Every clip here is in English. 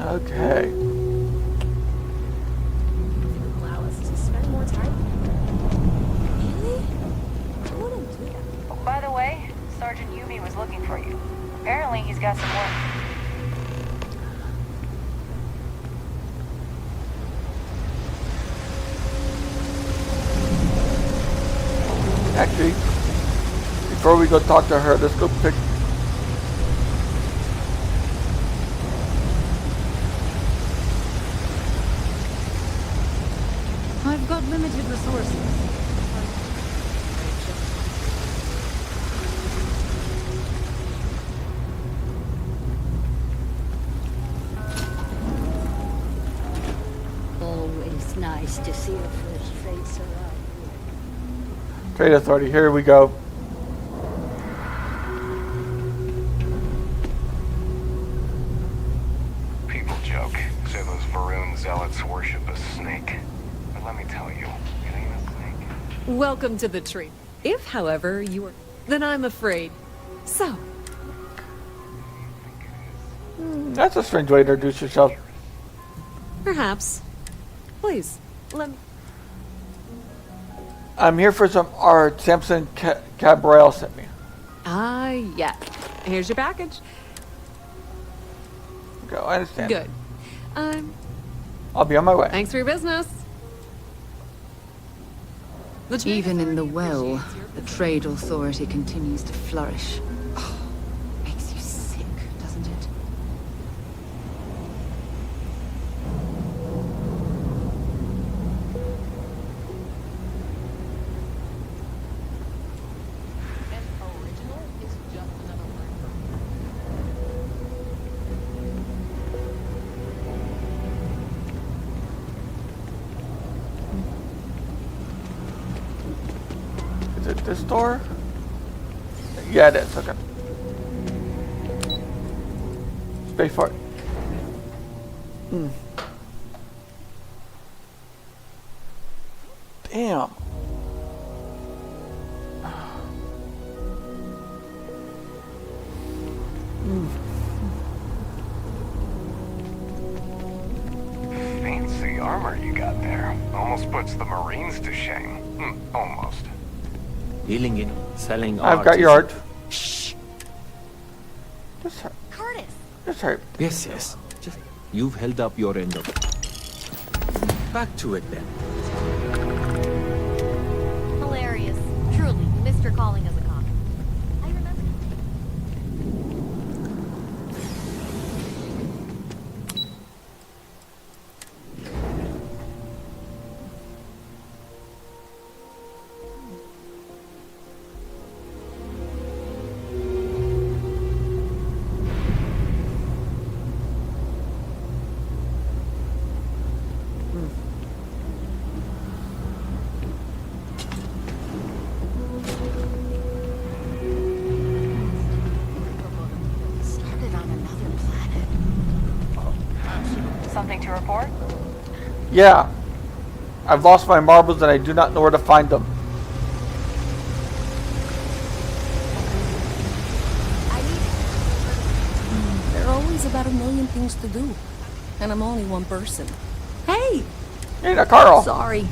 Okay. Allow us to spend more time. Really? I wouldn't do that. By the way, Sergeant Yumi was looking for you. Apparently he's got some work. Actually, before we go talk to her, let's go pick. I've got limited resources. Always nice to see a fresh face around. Trade Authority, here we go. People joke, say those Varun zealots worship a snake. But let me tell you, it ain't a snake. Welcome to the tree. If, however, you are... then I'm afraid. So, That's a strange way to introduce yourself. perhaps. Please, let me... I'm here for some art Samson Cabral sent me. Ah, yeah. Here's your package. Go, I understand. Good. I'll be on my way. Thanks for your business. Even in the well, the trade authority continues to flourish. Oh, makes you sick, doesn't it? Is it this door? Yeah, it is. Okay. Space for it. Damn. Fancy armor you got there. Almost puts the Marines to shame. Almost. Dealing in selling I've art got your is- art. Shh. Just hurt. Curtis! Just hurt. Yes, yes. Just you've held up your end of it. Back to it then. Hilarious. Truly, Mr. Calling as a cop. I remember. Started on another planet. Something to report? Yeah. I've lost my marbles and I do not know where to find them. There are always about a million things to do. And I'm only one person. Hey! Hey, now, Carl. Sorry.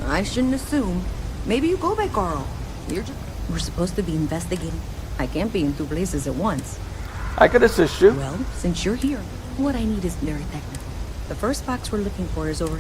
I shouldn't assume. Maybe you go by Carl. We're supposed to be investigating. I can't be in two places at once. I could assist you. Well, since you're here, what I need is very technical. The first box we're looking for is over...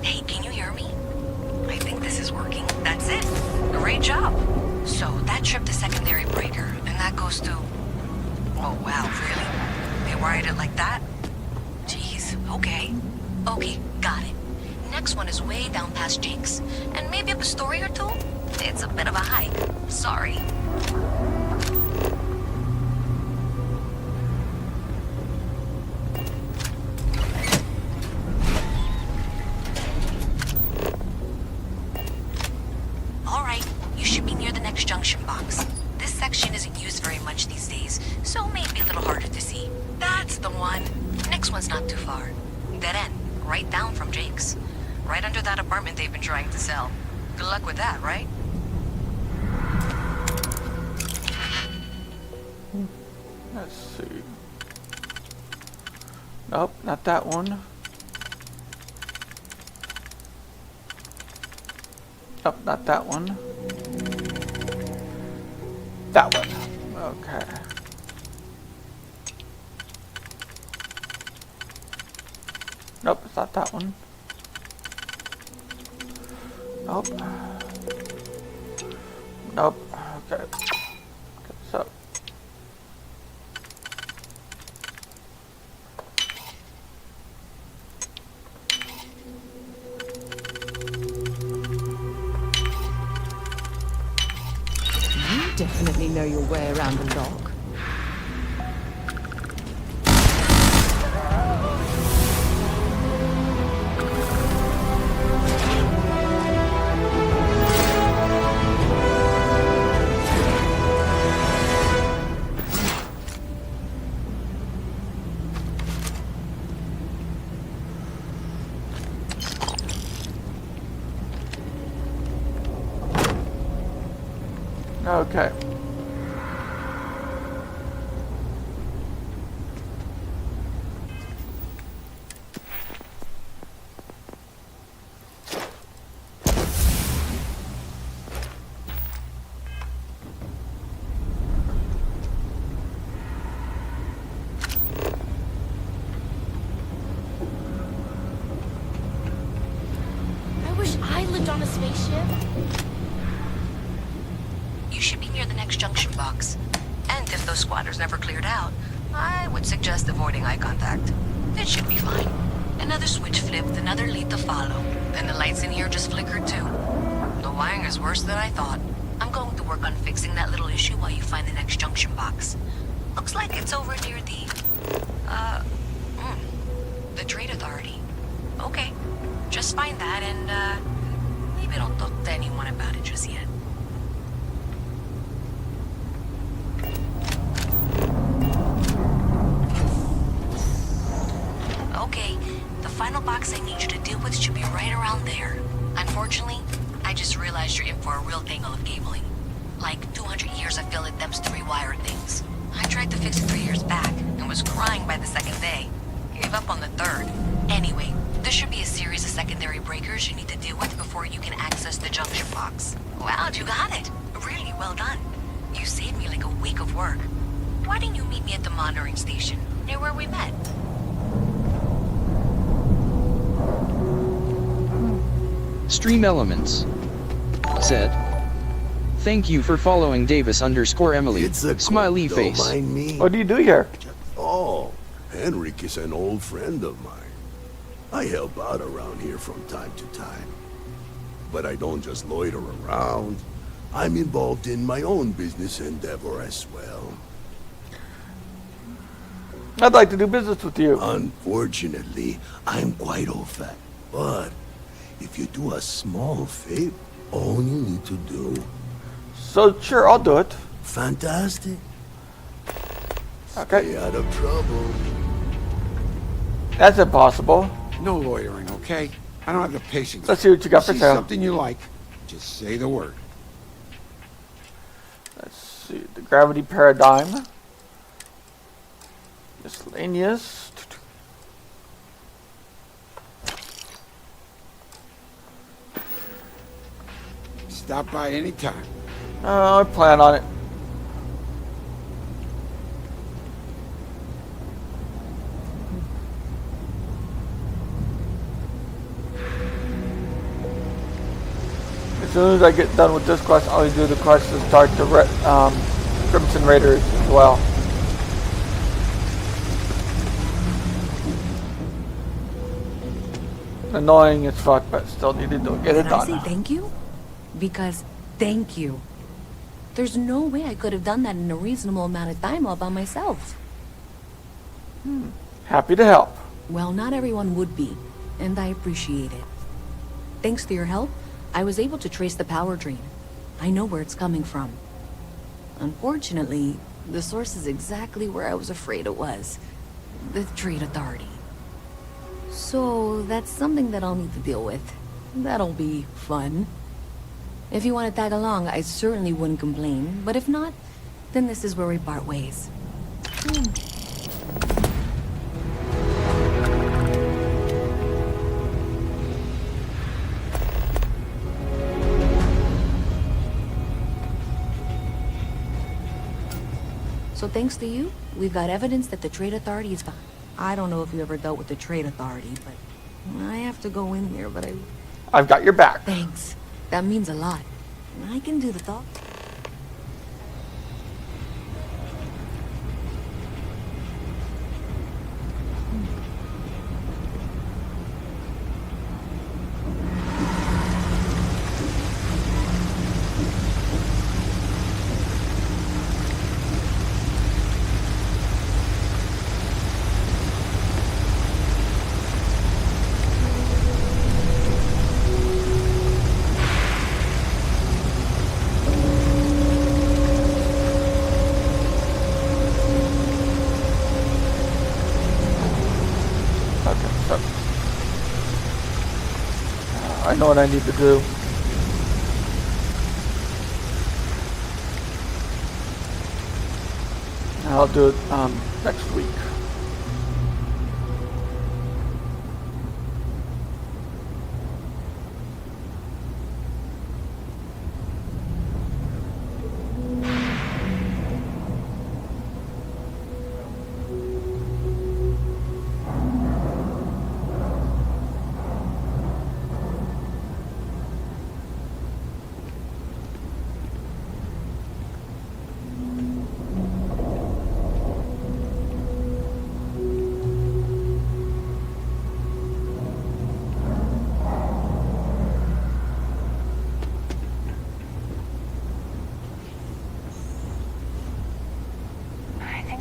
Hey, can you hear me? I think this is working. That's it. Great job. So that tripped the secondary breaker, and that goes to... Oh, wow, really? They wired it like that? Jeez, okay. Okay, got it. Next one is way down past Jake's, and maybe up a story or two? It's a bit of a hike. Sorry. right down from Jake's. Right under that apartment they've been trying to sell. Good luck with that, right? Let's see. Nope, not that one. Nope, not that one. That one. Okay. Nope, it's not that one. Nope. Nope. Okay. So. You definitely know your way around the lock. Okay. I wish I lived on a spaceship. You should be near the next junction box. And if those squatters never cleared out, I would suggest avoiding eye contact. It should be fine. Another switch flipped, another lead to follow. And the lights in here just flickered too. The wiring is worse than I thought. I'm going to work on fixing that little issue while you find the next junction box. Looks like it's over near the Trade Authority. Okay, just find that and, maybe don't talk to anyone about it just yet. Okay, the final box I need you to deal with should be right around there. Unfortunately, I just realized you're in for a real tangle of cabling. Like 200 years of field attempts to rewire things. I tried to fix it 3 years back and was crying by the second day. Gave up on the third. Anyway, there should be a series of secondary breakers you need to deal with before you can access the junction box. Wow, you got it. Really well done. You saved me like a week of work. Why didn't you meet me at the monitoring station, near where we met? Stream Elements said, "Thank you for following Davis_Emily. It's a Smiley don't face." mind me. What do you do here? Oh, Henrik is an old friend of mine. I help out around here from time to time. But I don't just loiter around. I'm involved in my own business endeavor as well. I'd like to do business with you. Unfortunately, I'm quite old-fashioned. But if you do a small favor, all you need to do... So sure, I'll do it. Fantastic. Okay. Stay out of trouble. That's impossible. No loitering, okay? I don't have the patience. Let's see what you got for See sale. something you like, just say the word. Let's see. The gravity paradigm. Miscellaneous. Stop by any time. I plan on it. As soon as I get done with this quest, I'll do the quest to start the Crimson Raiders as well. Annoying as fuck, but still needed to get it Did I say done. thank you? Because thank you. There's no way I could have done that in a reasonable amount of time all by myself. Happy to help. Well, not everyone would be, and I appreciate it. Thanks to your help, I was able to trace the power drain. I know where it's coming from. Unfortunately, the source is exactly where I was afraid it was. The Trade Authority. So that's something that I'll need to deal with. That'll be fun. If you want to tag along, I certainly wouldn't complain. But if not, then this is where we part ways. So thanks to you, we've got evidence that the Trade Authority is fine. I don't know if you ever dealt with the Trade Authority, but I have to go in there, but I've got your back. Thanks. That means a lot. I can do the talk. I know what I need to do. I'll do it next week.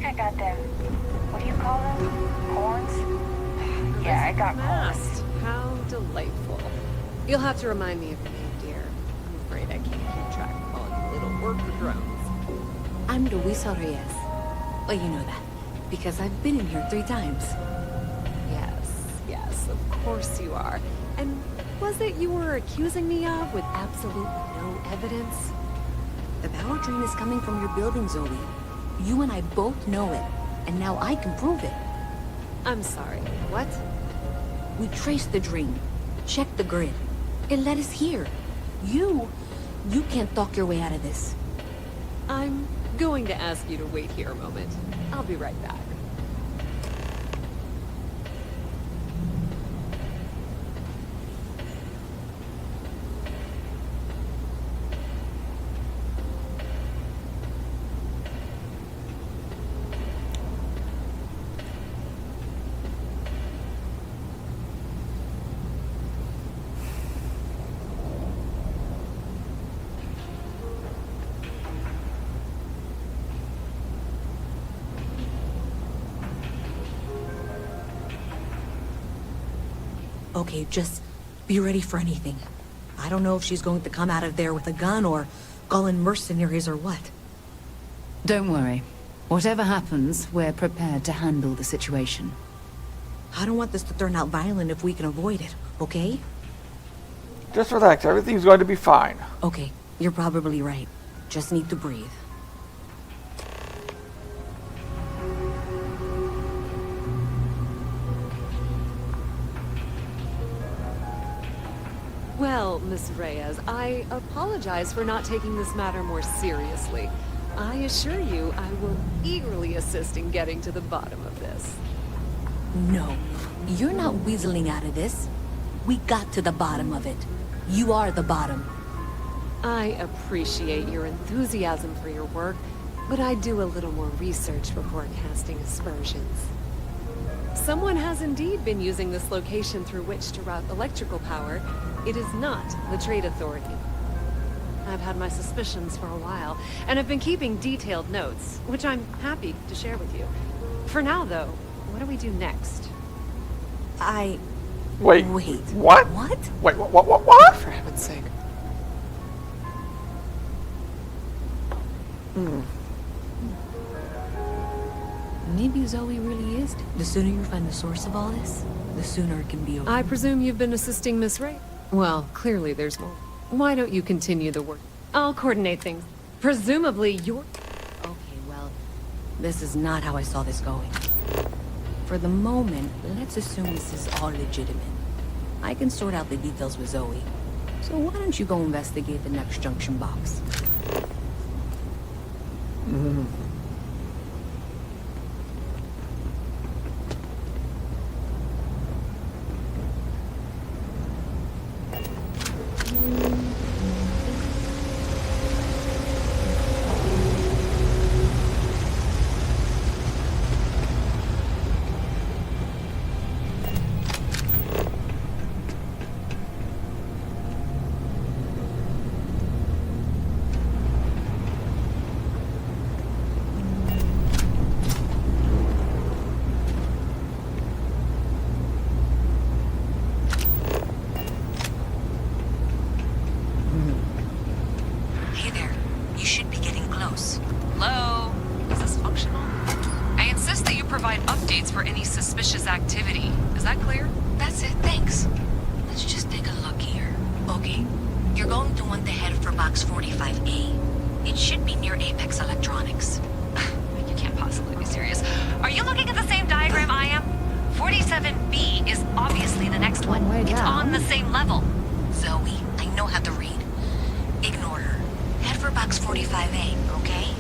I got them. What do you call them? Horns? Yeah, I got Mast. How delightful. You'll have to remind me of your name, dear. I'm afraid I can't keep track of all you little worker drones. I'm Luisa Reyes. Well, you know that, because I've been in here 3 times. Yes, of course you are. And was it you were accusing me of with absolutely no evidence? The power drain is coming from your building, Zoe. You and I both know it, and now I can prove it. I'm sorry, what? We traced the drain, checked the grid. It led us here. You can't talk your way out of this. I'm going to ask you to wait here a moment. I'll be right back. Okay, just be ready for anything. I don't know if she's going to come out of there with a gun or call in mercenaries or what. Don't worry. Whatever happens, we're prepared to handle the situation. I don't want this to turn out violent if we can avoid it, okay? Just relax. Everything's going to be fine. Okay, you're probably right. Just need to breathe. Well, Miss Reyes, I apologize for not taking this matter more seriously. I assure you I will eagerly assist in getting to the bottom of this. No, you're not weaseling out of this. We got to the bottom of it. You are the bottom. I appreciate your enthusiasm for your work, but I do a little more research before casting aspersions. Someone has indeed been using this location through which to route electrical power. It is not the Trade Authority. I've had my suspicions for a while, and I've been keeping detailed notes, which I'm happy to share with you. For now, though, what do we do next? Wait. What? What? Wait, what? For heaven's sake. Maybe Zoe really is. The sooner you find the source of all this, the sooner it can be over. I presume you've been assisting Miss Ray? Well, clearly there's more. Why don't you continue the work? I'll coordinate things. Presumably you're... Okay, well, this is not how I saw this going. For the moment, let's assume this is all legitimate. I can sort out the details with Zoe. So why don't you go investigate the next junction box? Hey there. You should be getting close. Hello? Is this functional? I insist that you provide updates for any suspicious activity. Is that clear? That's it, thanks. Let's just take a look here. Okay. You're going to want to head for box 45A. It should be near Apex Electronics. You can't possibly be serious. Are you looking at the same diagram I am? 47B is obviously the next one. Way It's down. on the same level. Zoe, I know how to read. Ignore her. Head for box 45A, okay?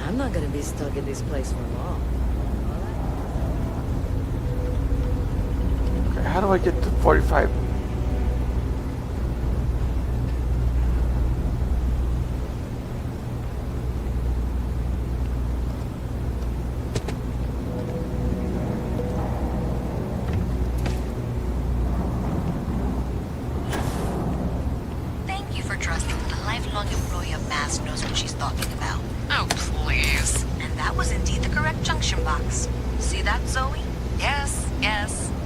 I'm not gonna be stuck in this place for long. Okay, how do I get to 45? Thank you for trusting that a lifelong employee of MASK knows what she's talking about. Oh, please. And that was indeed the correct junction box. See that, Zoe? Yes,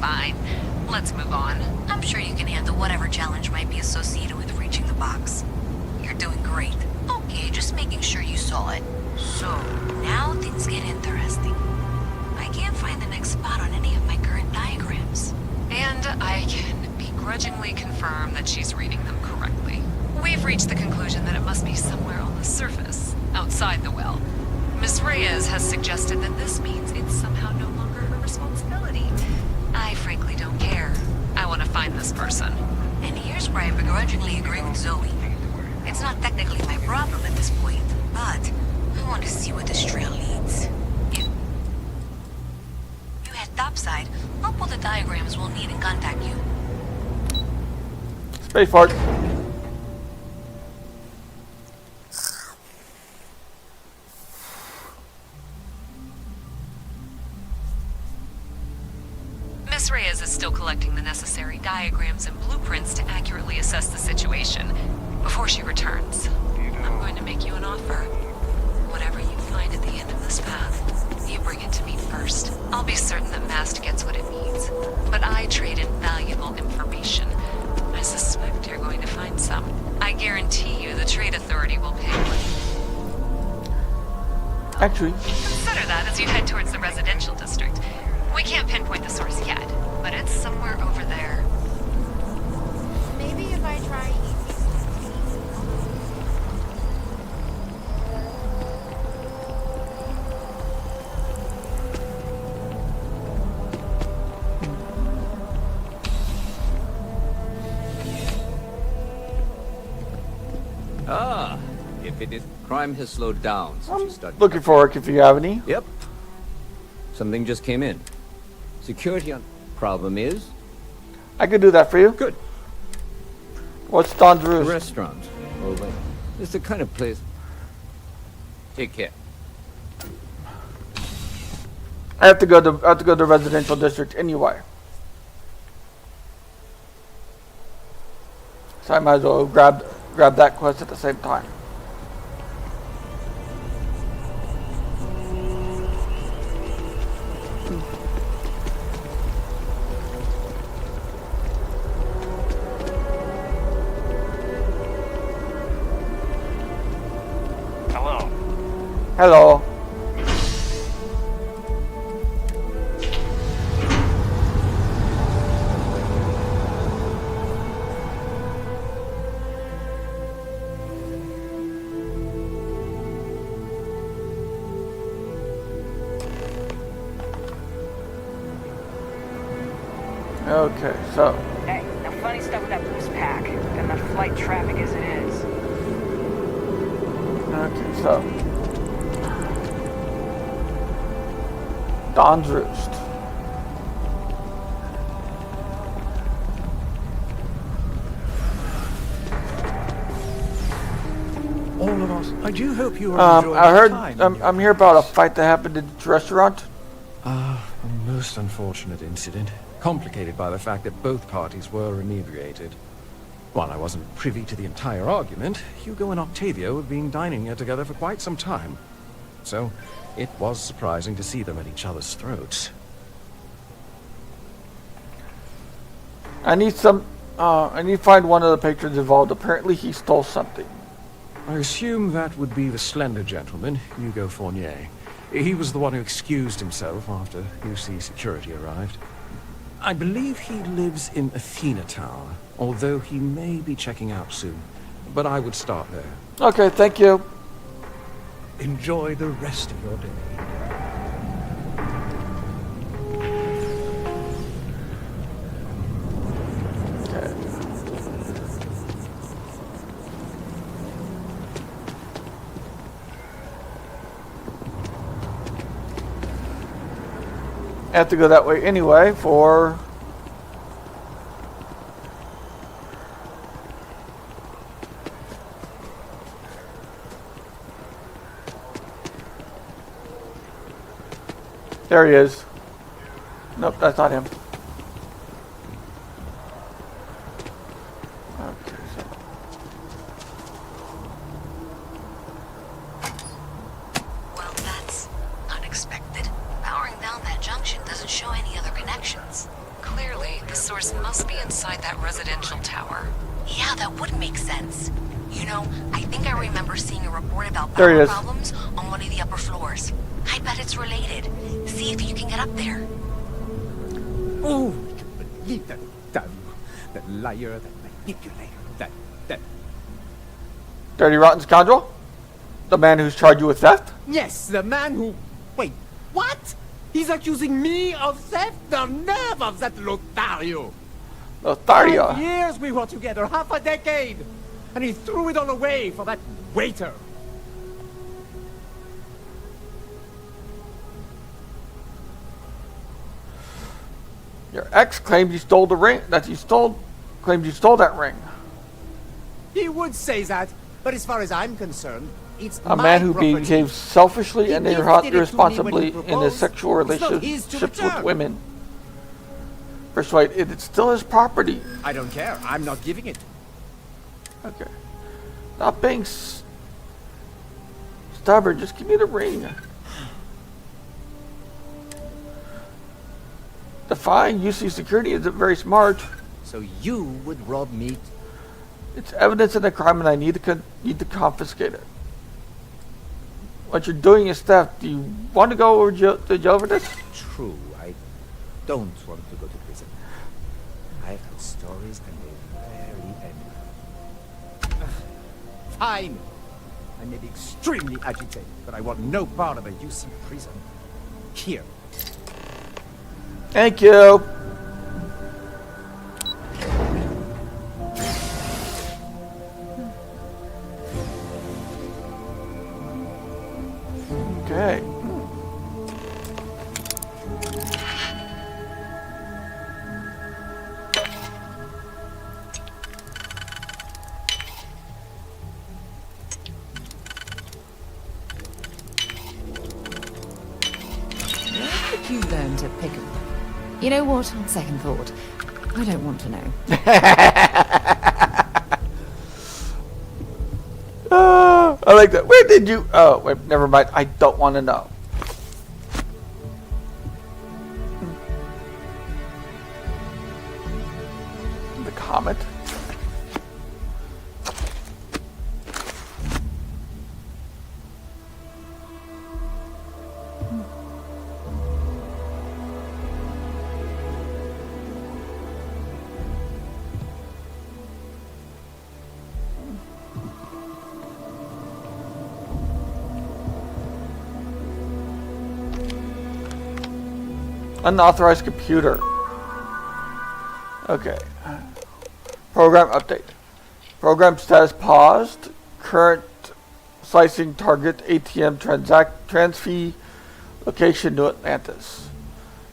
fine. Let's move on. I'm sure you can handle whatever challenge might be associated with reaching the box. You're doing great. Okay, just making sure you saw it. So, now things get interesting. I can't find the next spot on any of my current diagrams. And I can begrudgingly confirm that she's reading them correctly. We've reached the conclusion that it must be somewhere on the surface, outside the well. Miss Reyes has suggested that this means it's somehow no longer her responsibility. I frankly don't care. I want to find this person. And here's where I begrudgingly agree with Zoe. It's not technically my problem at this point, but I want to see where this trail leads. If you head topside, I'll pull the diagrams we'll need and contact you. Space fart. Miss Reyes is still collecting the necessary diagrams and blueprints to accurately assess the situation. Before she returns, I'm going to make you an offer. Whatever you find at the end of this path, you bring it to me first. I'll be certain that Mast gets what it needs, but I trade in valuable information. I suspect you're going to find some. I guarantee you the Trade Authority will pay money. Actually, Consider that as you head towards the residential district. We can't pinpoint the source yet, but it's somewhere over there. Maybe if I try Ah, if it is, crime has slowed down since you started. looking for work if you have any. Yep. Something just came in. Security on. Problem is, I could do that for you. good. What's Don's Roost? Restaurant. Oh, wait. It's the kind of place. Take care. I have to go to the residential district anyway. So I might as well grab that quest at the same time. Hello. Okay, so. Hey, now funny stuff with that loose pack. Got enough flight traffic as it is. Okay, so. Dawn's Roost. All of us. I do hope you are enjoying I heard. your time. I'm here about a fight that happened at the restaurant. A most unfortunate incident, complicated by the fact that both parties were inebriated. While I wasn't privy to the entire argument, Hugo and Octavio had been dining here together for quite some time. So, it was surprising to see them at each other's throats. I need to find one of the patrons involved. Apparently he stole something. I assume that would be the slender gentleman, Hugo Fournier. He was the one who excused himself after UC security arrived. I believe he lives in Athena Tower, although he may be checking out soon. But I would start there. Okay, thank you. Enjoy the rest of your day. Okay. I have to go that way anyway for... There he is. Nope, that's not him. Okay, so... Well, that's unexpected. Powering down that junction doesn't show any other connections. Clearly, the source must be inside that residential tower. Yeah, that would make sense. You know, I think I remember seeing a report about power problems on one of the upper floors. I bet it's related. See if you can get up there. Oh, I can't believe that dumb, that liar, that manipulator, that... Dirty rotten scoundrel? The man who's charged you with theft? Yes, the man who... Wait, what? He's accusing me of theft? The nerve of that Lothario! Lothario? 5 years we were together, half a decade! And he threw it all away for that waiter! Your ex claimed you stole the ring. Claimed you stole that ring. He would say that, but as far as I'm concerned, it's A my man who property. behaves selfishly and gifted it to me when he irresponsibly in his proposed. sexual It's not his to relationships with return. women. Persuade it's still his property. I don't care. I'm not giving it. Okay. Stop being stubborn. Just give me the ring. Defying UC security isn't very smart. So you would rob me? It's evidence in the crime, and I need to confiscate it. What you're doing is theft. Do you want to go to jail for this? True. I don't want to go to prison. I've heard stories and they're very ending. Fine. I may be extremely agitated, but I want no part of a UC prison. Here. Thank you. Okay. Where did you learn to pick 'em? You know what? On second thought, I don't want to know. I like that. Where did you... Oh, wait, never mind. I don't want to know. The comet. Unauthorized computer. Okay. Program update. Program status paused. Current slicing target ATM transfee location New Atlantis.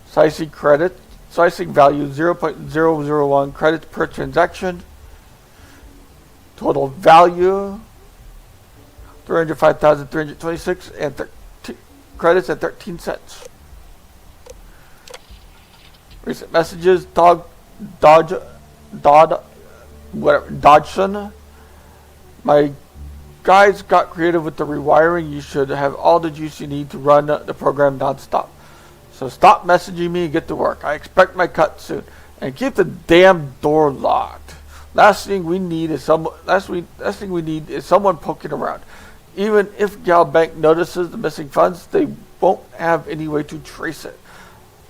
Slicing credit. Slicing value 0.001 credits per transaction. Total value 305,326 and credits at 13 cents. Recent messages, Dodgson. My guys got creative with the rewiring. You should have all the juice you need to run the program non-stop. So stop messaging me and get to work. I expect my cut soon. And keep the damn door locked. Last thing we need is someone poking around. Even if Gal Bank notices the missing funds, they won't have any way to trace it.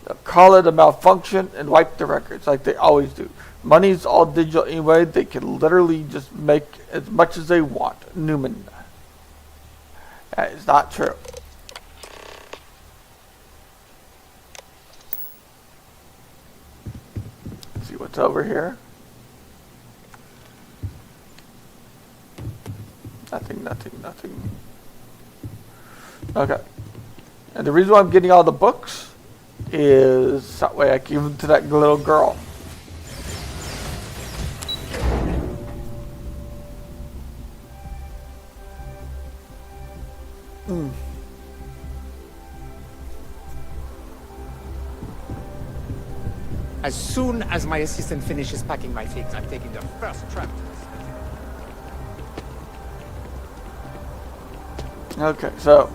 They'll call it a malfunction and wipe the records like they always do. Money's all digital anyway. They can literally just make as much as they want. Newman. That is not true. Let's see what's over here. Nothing. Okay. And the reason why I'm getting all the books is that way I can give them to that little girl. As soon as my assistant finishes packing my things, I'm taking the first trap. Okay, so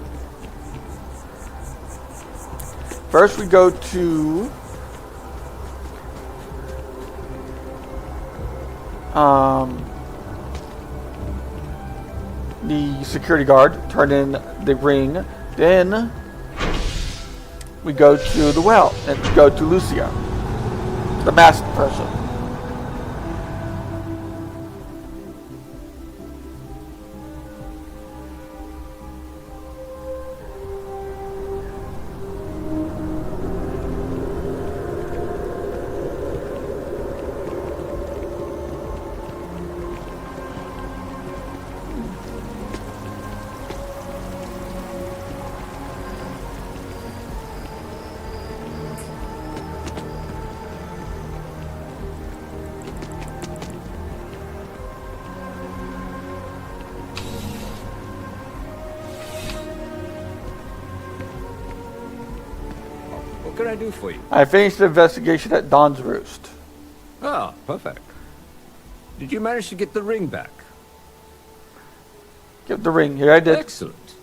first we go to the security guard, turn in the ring, then we go to the well and go to Lucia, the masked person. What can I do for you? I finished the investigation at Dawn's Roost. Ah, perfect. Did you manage to get the ring back? Get the ring. Here I did. Excellent.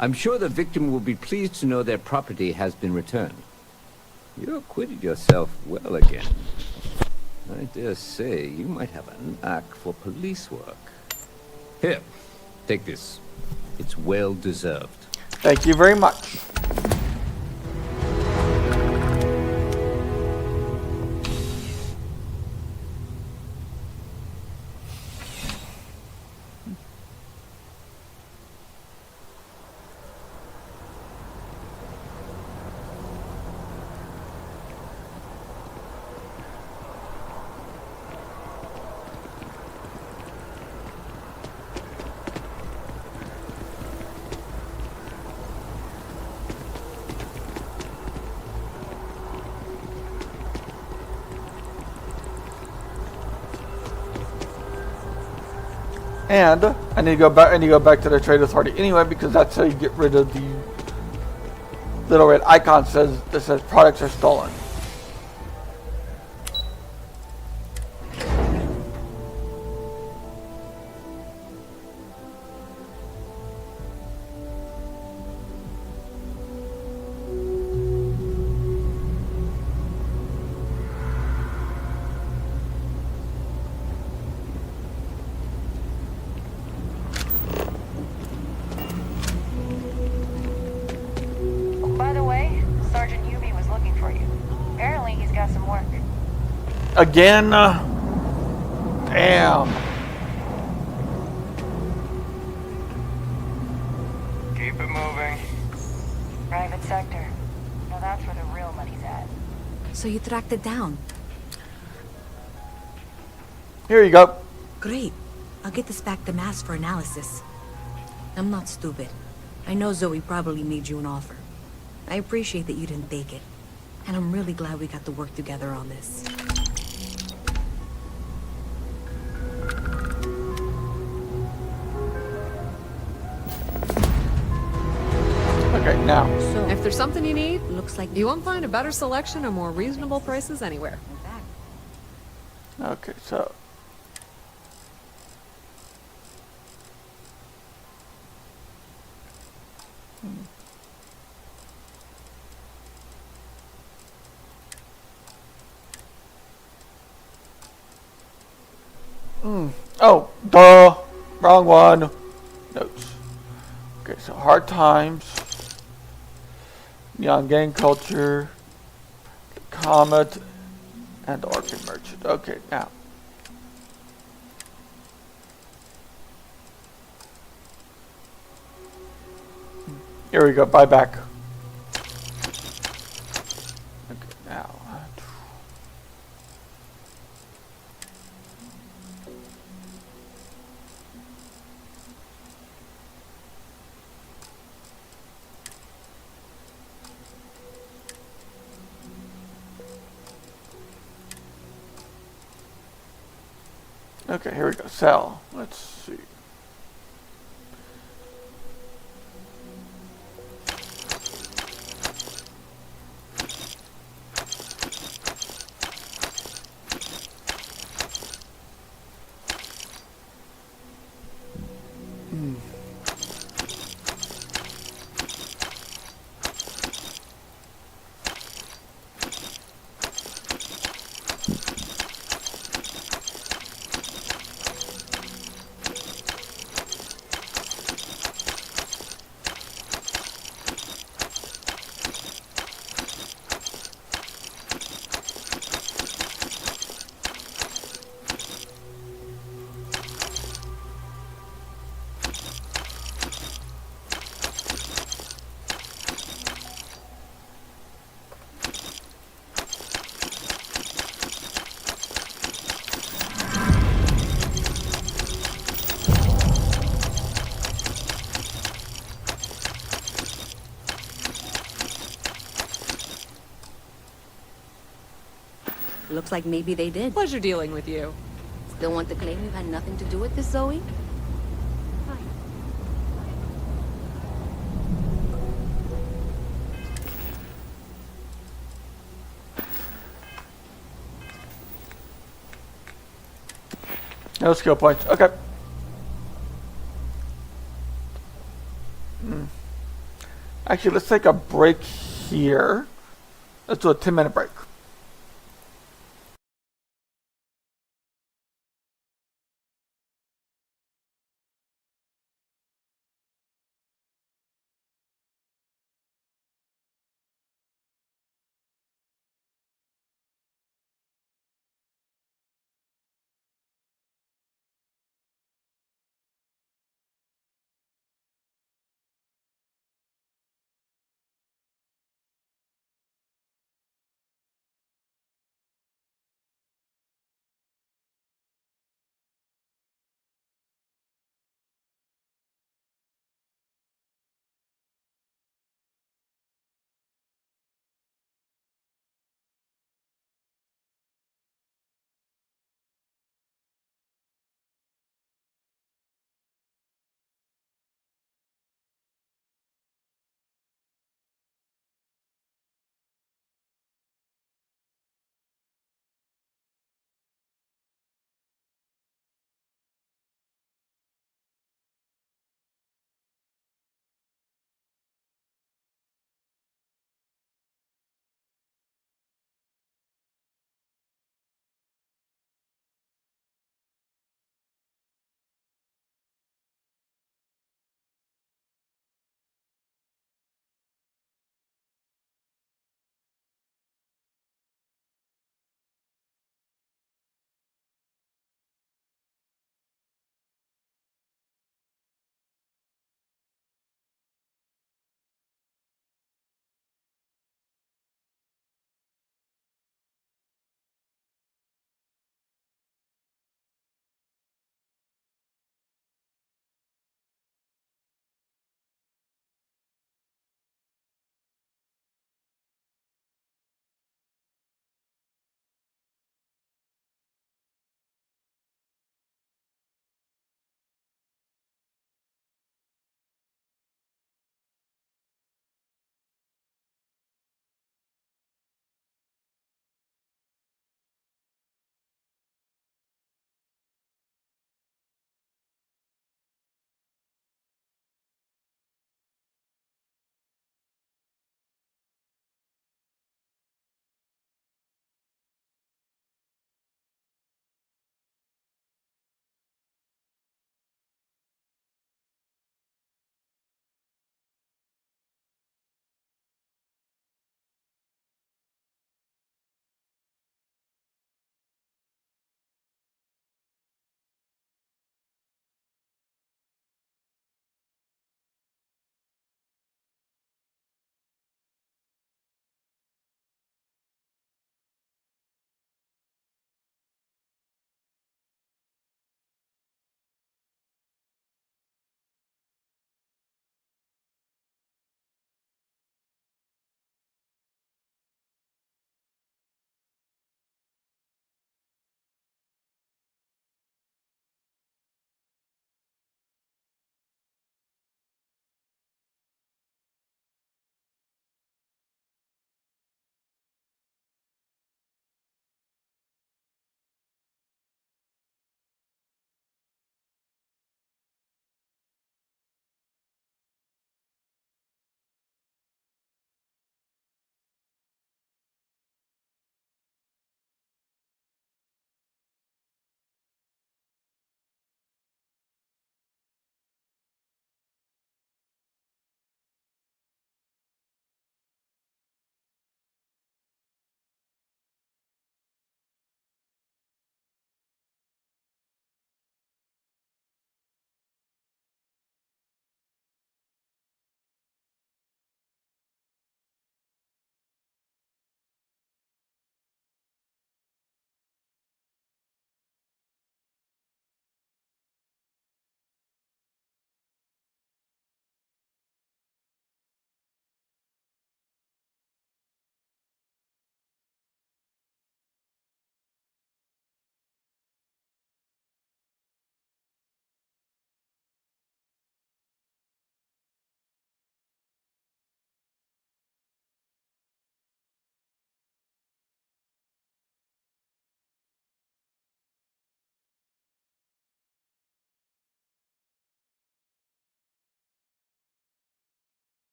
I'm sure the victim will be pleased to know their property has been returned. You acquitted yourself well again. I dare say you might have a knack for police work. Here, take this. It's well deserved. Thank you very much. And I need to go back. I need to go back to the trade authority anyway because that's how you get rid of the little red icon that says products are stolen. Again? Damn. Keep it moving. Private sector. Now that's where the real money's So you tracked it down. Here you go. Great. I'll get this back to Mass for analysis. I'm not stupid. I know Zoe probably made you an offer. I appreciate that you didn't take it. And I'm really glad we got to work together on this. Okay, now. So, If there's something you need, looks like you won't find a better selection or more reasonable prices anywhere. Okay, so. Oh, duh. Wrong one. Notes. Okay, so hard times. Neon gang culture. The comet. And the orphan merchant. Okay, now. Here we go. Buy back. Okay, now. Okay, here we go. Sell. Let's see. Looks like maybe they did. Pleasure dealing with you. Still want to claim you had nothing to do with this, Zoe? No skill points. Okay. Actually, let's take a break here. Let's do a 10-minute break.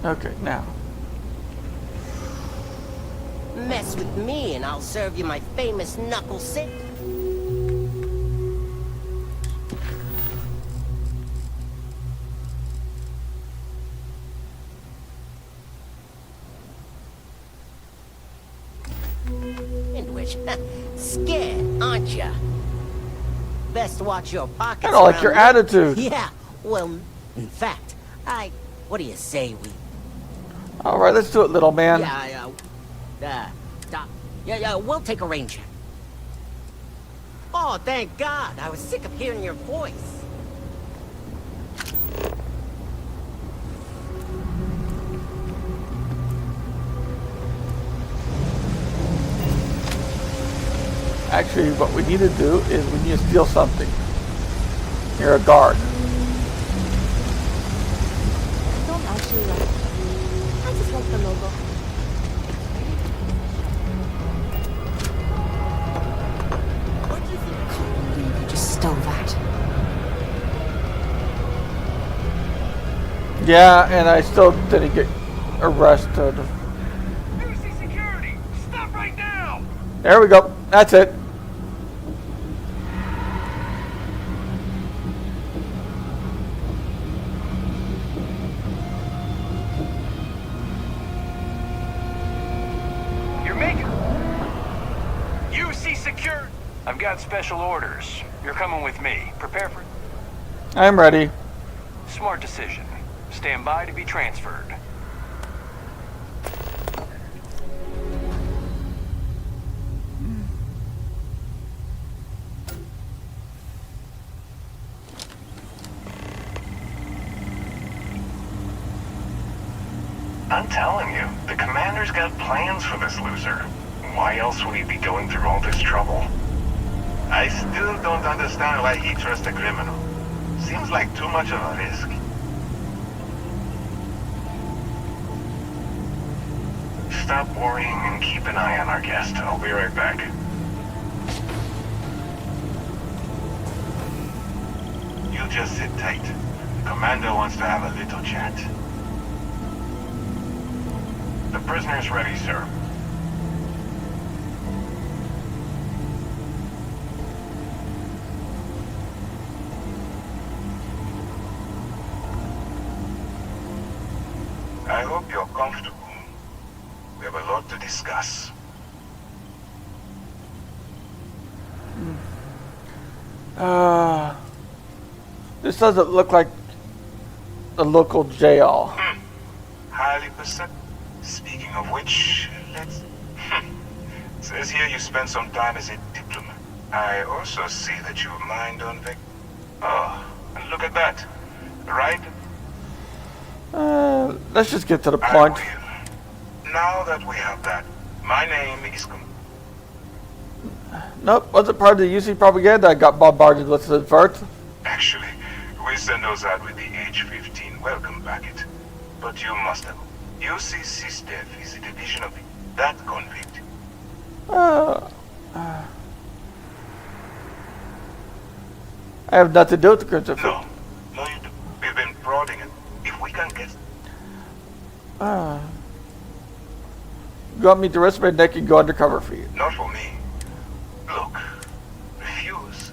Okay, now. Mess with me and I'll serve you my famous knuckle sandwich. Scared, aren't ya? Best watch your pockets. I don't like your around attitude. Yeah, well, in fact, what do you say we... Alright, let's do it, little man. Yeah, we'll take a rain check. Oh, thank God. I was sick of hearing your voice. Actually, what we need to do is we need to steal something. You're a guard. I don't actually like it. I just like the logo. What do you think? I can't believe you just stole that. Yeah, and I still didn't get arrested. Security! Stop right now! There we go. That's it. I've got special orders. You're coming with me. Prepare for... I'm ready. Smart decision. Stand by to be transferred. I'm telling you, the commander's got plans for this loser. Why else would he be going through all this trouble? I still don't understand why he trusts a criminal. Seems like too much of a risk. Stop worrying and keep an eye on our guest. I'll be right back. You just sit tight. The commander wants to have a little chat. The prisoner's ready, sir. I hope you're comfortable. We have a lot to discuss. This doesn't look like the local jail. Highly perceptive. Speaking of which, let's... Says here you spent some time as a diplomat. I also see that you mined on Vic. Oh, and look at that. Right? Let's just get to the point. Now that we have that, my name is... Nope, wasn't part of the UC propaganda I got bombarded with at first. Actually, we send those out with the H-15 welcome packet. But you must have... UC SysDev is a division of that convict. I have nothing to do with the crypto. No, you do. We've been prodding it. If we can get... You want me to risk my neck and go undercover for you? Not for me. Look, refuse.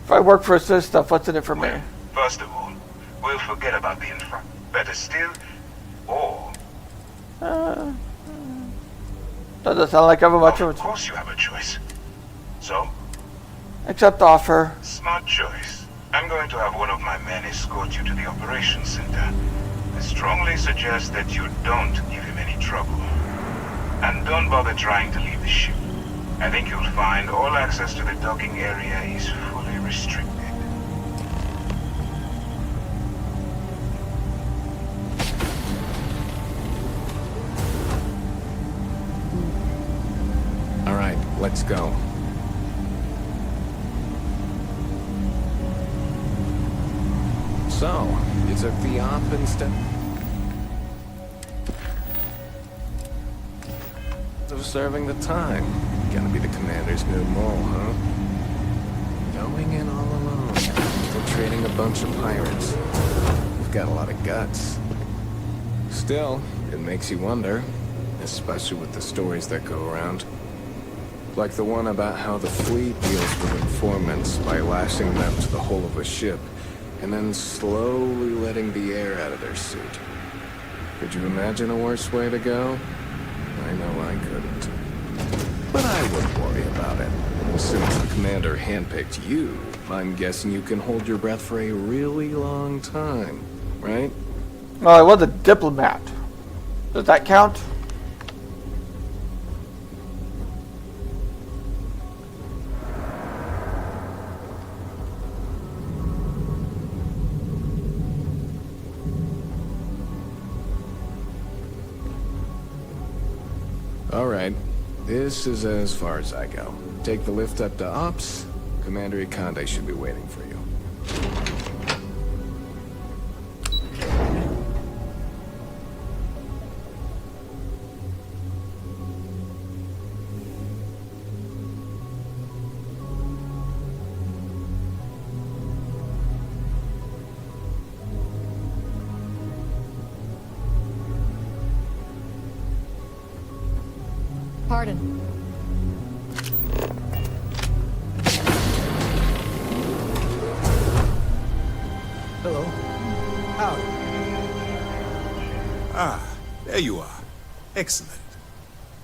If I work for Sys stuff, what's in it for me? First of all, we'll forget about the infra. Better still, or... Doesn't sound like I have much of a... Of course you have a choice. So? Accept offer. Smart choice. I'm going to have one of my men escort you to the operations center. I strongly suggest that you don't give him any trouble. And don't bother trying to leave the ship. I think you'll find all access to the docking area is fully restricted. All right, let's go. So, you took the op instead of serving the time. Gonna be the commander's new mole, huh? Going in all alone, infiltrating a bunch of pirates. You've got a lot of guts. Still, it makes you wonder, especially with the stories that go around. Like the one about how the fleet deals with informants by lashing them to the hull of a ship, and then slowly letting the air out of their suit. Could you imagine a worse way to go? I know I couldn't. But I wouldn't worry about it. Since the commander handpicked you, I'm guessing you can hold your breath for a really long time, right? Well, I was a diplomat. Does that count? All right. This is as far as I go. Take the lift up to Ops. Commander Ikande should be waiting for you. Pardon. Hello. Howdy. Ah, there you are. Excellent.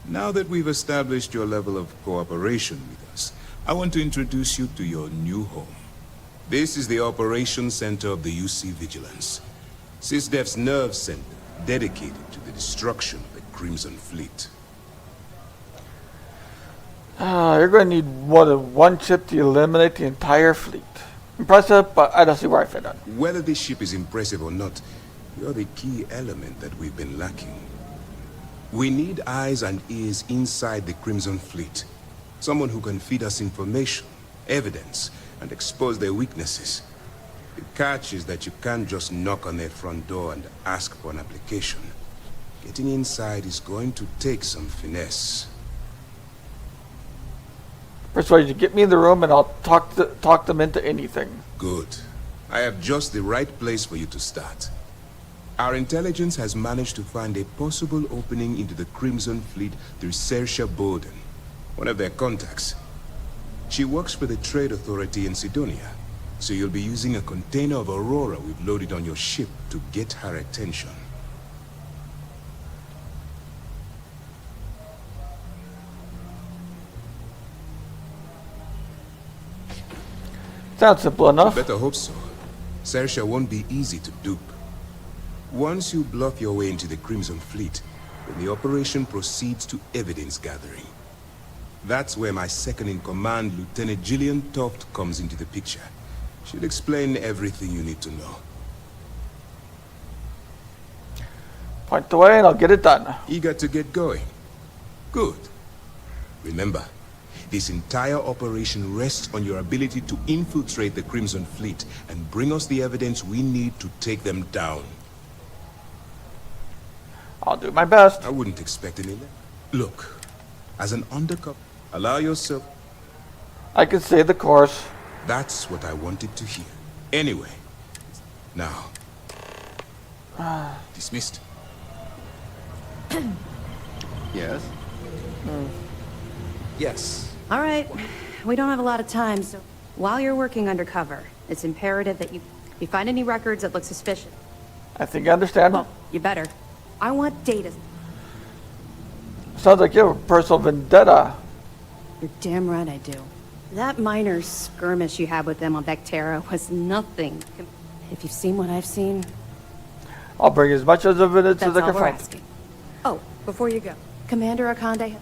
Now that we've established your level of cooperation with us, I want to introduce you to your new home. This is the Operations Center of the UC Vigilance. SysDef's nerve center, dedicated to the destruction of the Crimson Fleet. You're going to need more than one ship to eliminate the entire fleet. Impressive, but I don't see where I fit in. Whether this ship is impressive or not, you're the key element that we've been lacking. We need eyes and ears inside the Crimson Fleet. Someone who can feed us information, evidence, and expose their weaknesses. The catch is that you can't just knock on their front door and ask for an application. Getting inside is going to take some finesse. Persuade you, get me in the room and I'll talk them into anything. Good. I have just the right place for you to start. Our intelligence has managed to find a possible opening into the Crimson Fleet through Saoirse Bowden, one of their contacts. She works for the Trade Authority in Sidonia, so you'll be using a container of Aurora we've loaded on your ship to get her attention. Sounds simple enough. You better hope so. Saoirse won't be easy to dupe. Once you bluff your way into the Crimson Fleet, then the operation proceeds to evidence gathering. That's where my second-in-command, Lieutenant Gillian Toft, comes into the picture. She'll explain everything you need to know. Point the way and I'll get it done. Eager to get going? Good. Remember, this entire operation rests on your ability to infiltrate the Crimson Fleet and bring us the evidence we need to take them down. I'll do my best. I wouldn't expect any less. Look, as an undercover, allow yourself... I can stay the course. That's what I wanted to hear. Anyway, now... dismissed. Yes? Yes. All right. We don't have a lot of time, so while you're working undercover, it's imperative that you find any records that look suspicious. I think I understand. Well, you better. I want data. Sounds like you have a personal vendetta. You're damn right I do. That minor skirmish you had with them on Vectera was nothing. If you've seen what I've seen... I'll bring as much of evidence as I can find. Asking. Oh, before you go, Commander Ikande...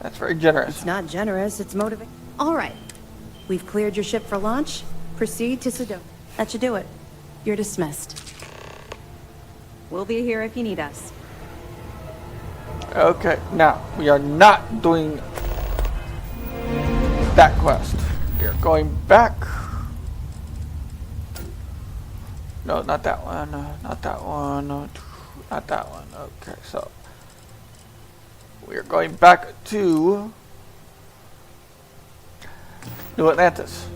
That's very generous. It's not generous, it's motivating. All right. We've cleared your ship for launch. Proceed to Sidonia. That should do it. You're dismissed. We'll be here if you need us. Okay, now, we are not doing that quest. We are going back. No, not that one. Not that one. Not that one. Okay, so we are going back to New Atlantis.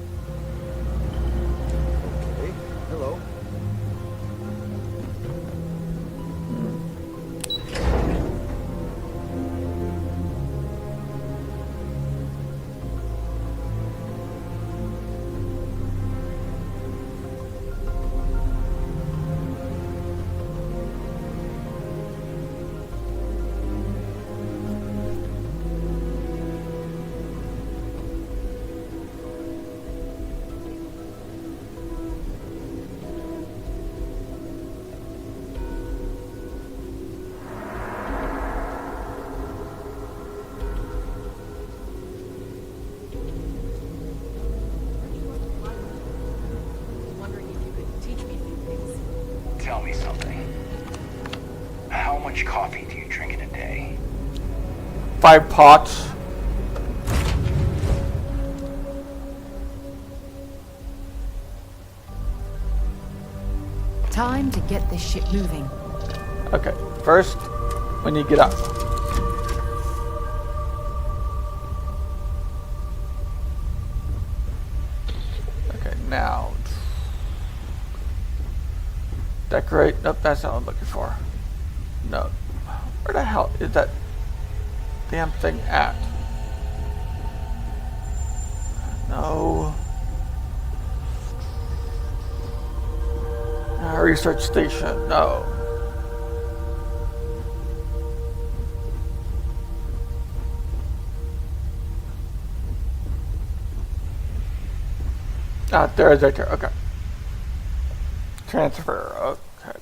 Okay. Hello. much coffee do you drink in a day? 5 pots. Time to get this ship moving. Okay, first, when you get up. Okay, now. Decorate. Nope, that's not what I'm looking for. No. Where the hell is that damn thing at? No. Research station. No. Ah, there is right there. Okay. Transfer. Okay.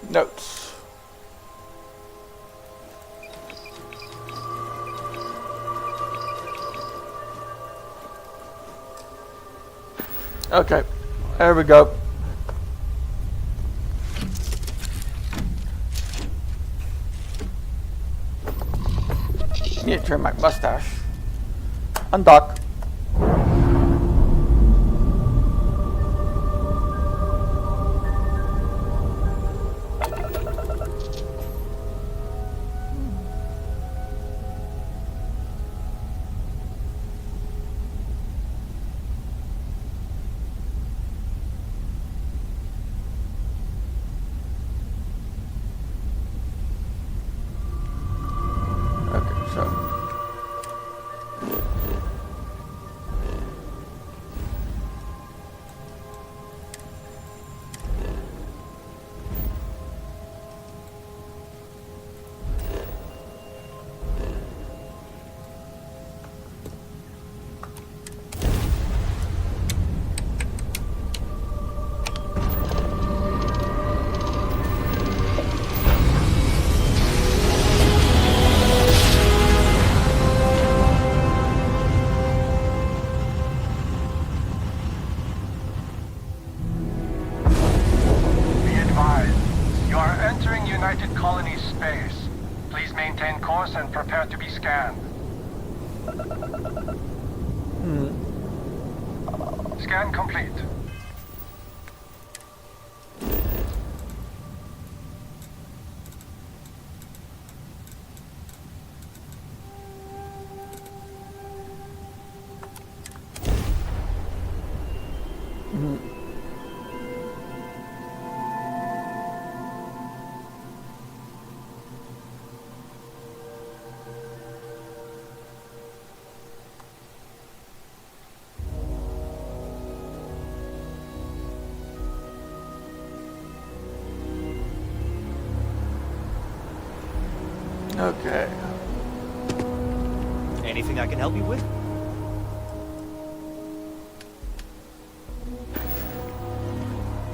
Notes. Okay. There we go. Need to trim my mustache. Undock. Okay, so. and prepare to be scanned. Scan complete. Okay. Anything I can help you with?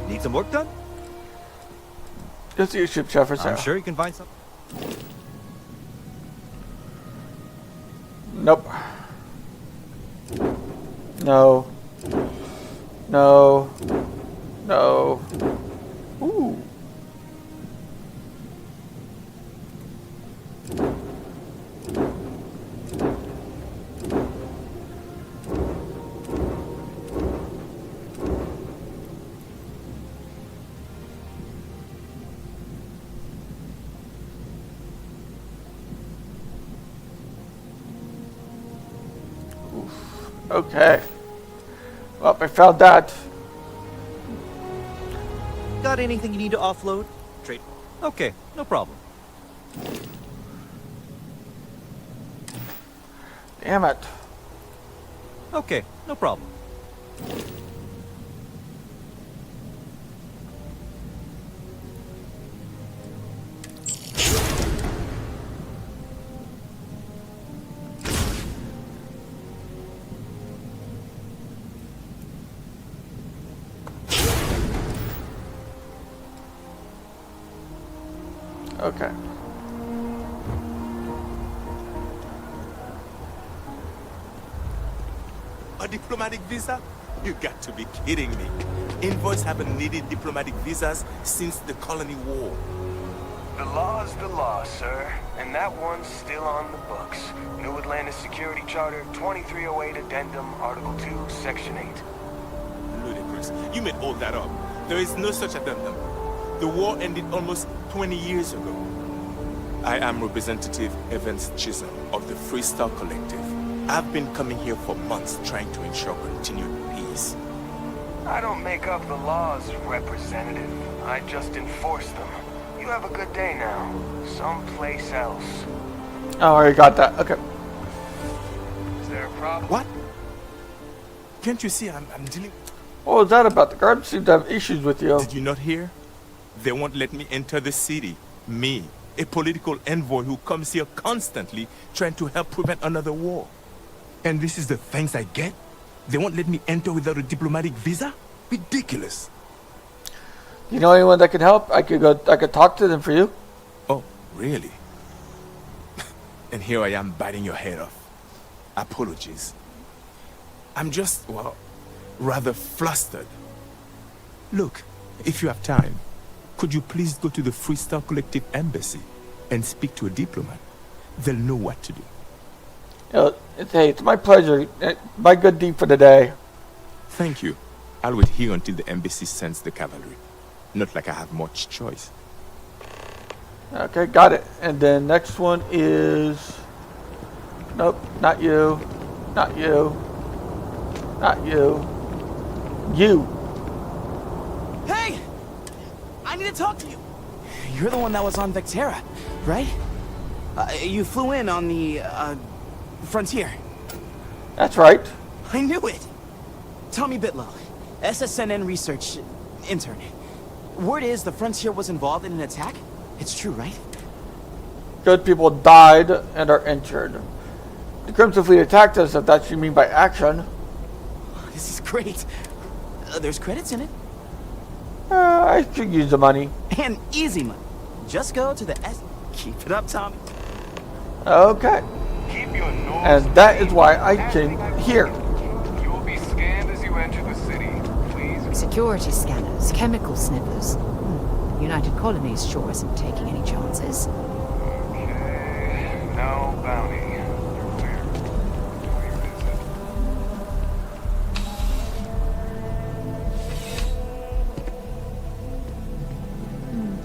Need some work done? Just your ship, chef, for sale. I'm sure you can find some. Nope. No. No. No. Ooh. Okay. Well, I found that. Got anything you need to offload? Trade. Okay, no problem. Damn it. Okay, no problem. Okay. A diplomatic visa? You got to be kidding me. Envoys haven't needed diplomatic visas since the colony war. The law's the law, sir. And that one's still on the books. New Atlantis Security Charter 2308 Addendum, Article 2, Section 8. Ludicrous. You made all that up. There is no such addendum. The war ended almost 20 years ago. I am Representative Evans Chisholm of the Freestyle Collective. I've been coming here for months trying to ensure continued peace. I don't make up the laws, Representative. I just enforce them. You have a good day now. Someplace else. Oh, I already got that. Okay. Is there a problem? What? Can't you see I'm dealing... What was that about? The guards seem to have issues with you. Did you not hear? They won't let me enter the city. Me, a political envoy who comes here constantly trying to help prevent another war. And this is the thanks I get? They won't let me enter without a diplomatic visa? Ridiculous. You know anyone that can help? I could talk to them for you. Oh, really? And here I am biting your head off. Apologies. I'm just, well, rather flustered. Look, if you have time, could you please go to the Freestyle Collective Embassy and speak to a diplomat? They'll know what to do. Hey, it's my pleasure. My good deed for the day. Thank you. I'll wait here until the embassy sends the cavalry. Not like I have much choice. Okay, got it. And then next one is... Nope, not you. Not you. Not you. You. Hey! I need to talk to you. You're the one that was on Vectera, right? You flew in on the, Frontier. That's right. I knew it! Tommy Bitlow, SSNN research intern. Word is the Frontier was involved in an attack? It's true, right? Good people died and are injured. The Crimson Fleet attacked us, if that's what you mean by action. This is great. There's credits in it. I could use the money. And easy money. Just go to the S... Keep it up, Tommy. Okay. And that is why I came here. You will be scanned as you enter the city. Please. Security scanners, chemical sniffers. United Colonies sure isn't taking any chances. Okay. No bounty. You're clear. Clear is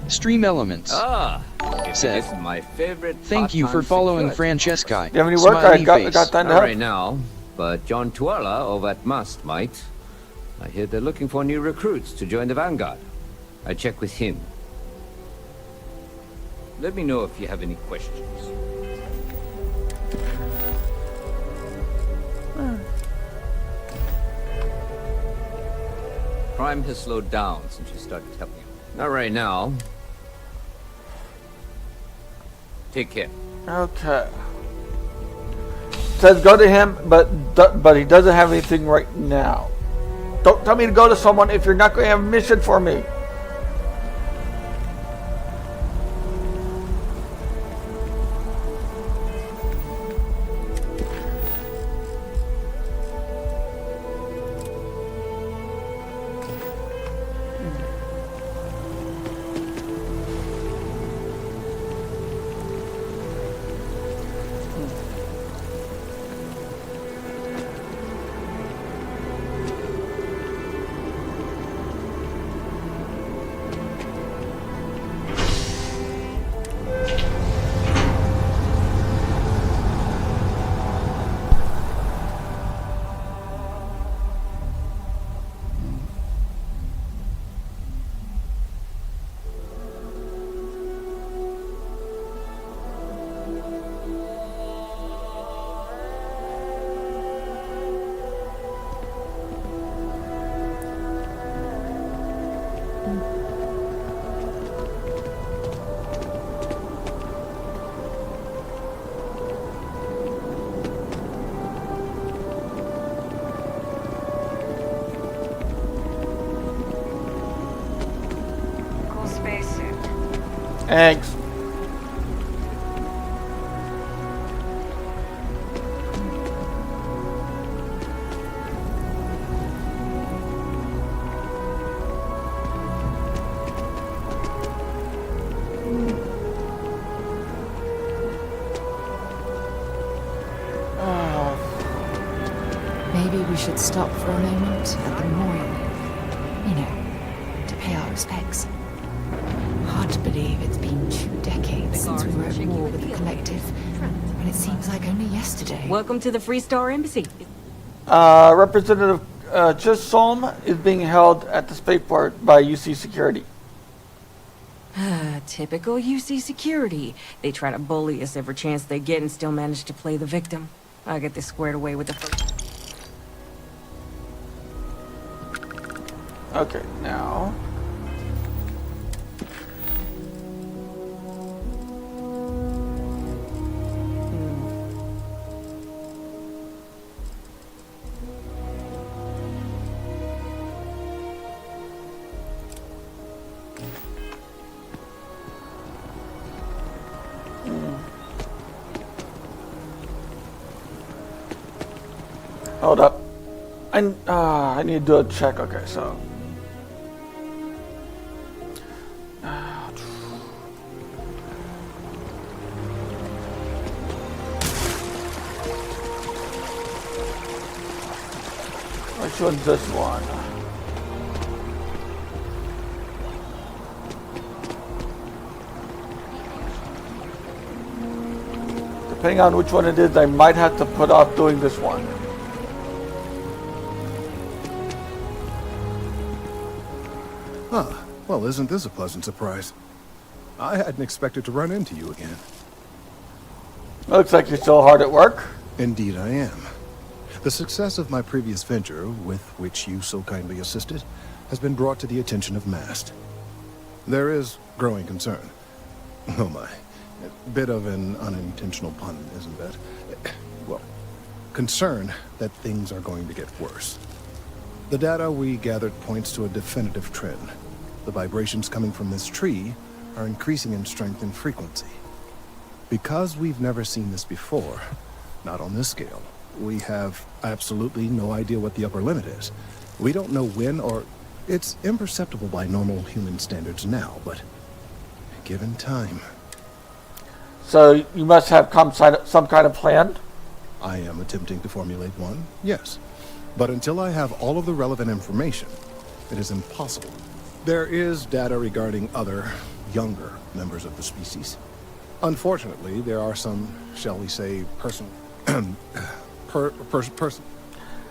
it? Stream Elements. This is my favorite. Thank you for following Francesca. Do you have any work? I got time to Not help. right now, but John Tuala over at Must might. I hear they're looking for new recruits to join the Vanguard. I check with him. Let me know if you have any questions. Crime has slowed down since you started helping him. Not right now. Take care. Okay. Says go to him, but he doesn't have anything right now. Don't tell me to go to someone if you're not going to have a mission for me. Thanks. maybe we should stop for a moment at the memorial. You know, to pay our respects. Hard to believe it's been 2 decades since we were at war with the Collective, and it seems like only yesterday. Welcome to the Freestar Embassy. Representative Chisholm is being held at the spaceport by UC Security. Typical UC security. They try to bully us every chance they get and still manage to play the victim. I'll get this squared away with the first. Okay, now. Hold up. I need to do a check. Okay, so. Which one's this one? Depending on which one it is, I might have to put off doing this one. Huh. Well, isn't this a pleasant surprise? I hadn't expected to run into you again. Looks like you're still hard at work. Indeed I am. The success of my previous venture, with which you so kindly assisted, has been brought to the attention of MAST. There is growing concern. Oh my. A bit of an unintentional pun, isn't it? Well, concern that things are going to get worse. The data we gathered points to a definitive trend. The vibrations coming from this tree are increasing in strength and frequency. Because we've never seen this before, not on this scale, we have absolutely no idea what the upper limit is. We don't know when or... It's imperceptible by normal human standards now, but given time... So you must have some kind of plan? I am attempting to formulate one, yes. But until I have all of the relevant information, it is impossible. There is data regarding other, younger members of the species. Unfortunately, there are some, shall we say, person.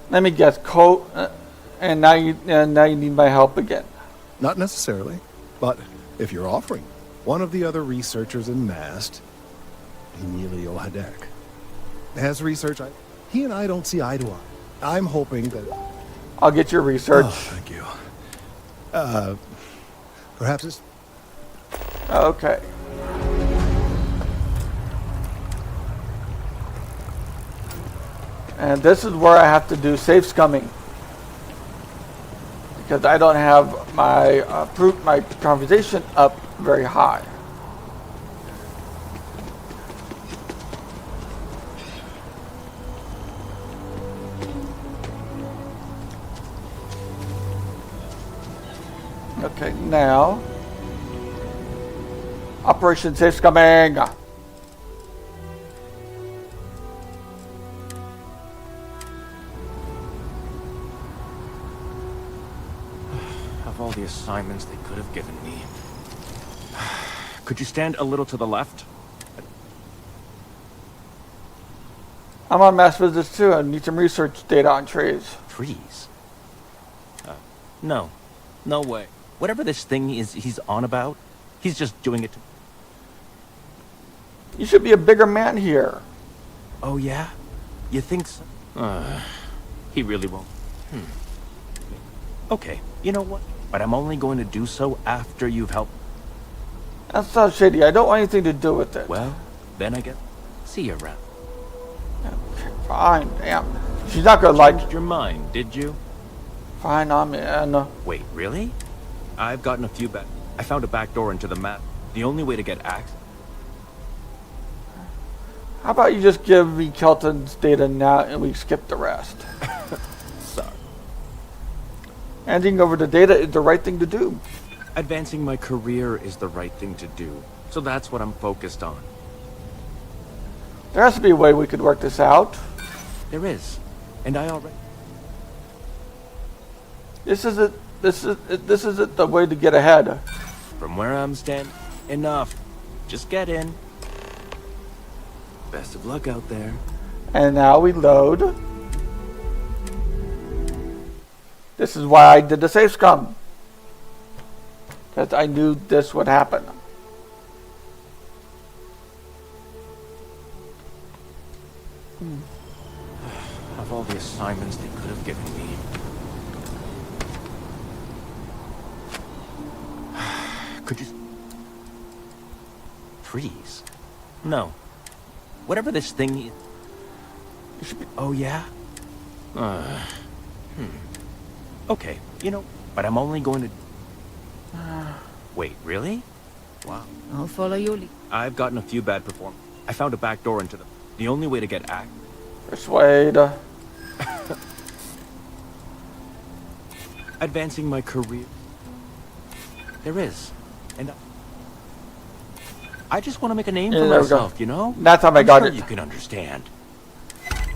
Let me guess, and now you need my help again. Not necessarily, but if you're offering, one of the other researchers in MAST, Emilio Hadek, has research. He and I don't see eye to eye. I'm hoping that... I'll get your research. Oh, thank you. Perhaps it's... Okay. And this is where I have to do safe scumming. Because I don't have my my conversation up very high. Okay, now Operation Safe Scumming. Of all the assignments they could have given me. Could you stand a little to the left? I'm on mass visits too. I need some research data on trees. Trees? No. No way. Whatever this thing is he's on about, he's just doing it to... You should be a bigger man here. Oh, yeah? You think so? He really won't. Okay, you know what? But I'm only going to do so after you've helped. That sounds shady. I don't want anything to do with it. Well, then I guess. See you around. Okay, fine, damn. She's not gonna like... Changed your mind, did you? Fine, I'm in. Wait, really? I've gotten a few back. I found a back door into the map. The only way to get access. How about you just give me Kelton's data now and we skip the rest? Sorry. Handing over the data is the right thing to do. Advancing my career is the right thing to do. So that's what I'm focused on. There has to be a way we could work this out. There is. And I already... This isn't the way to get ahead. From where I'm standing, enough. Just get in. Best of luck out there. And now we load. This is why I did the safe scum. Because I knew this would happen. Of all the assignments they could have given me. Could you... Freeze? No. Whatever this thing is... Oh, yeah? Okay, you know, but I'm only going to... Wait, really? Wow. I'll follow your lead. I've gotten a few bad performances. I found a back door into the only way to get Persuade. advancing my career. There is. And I just want to make a name for there we go. myself, you know? That's how I I'm got sure it. You can understand.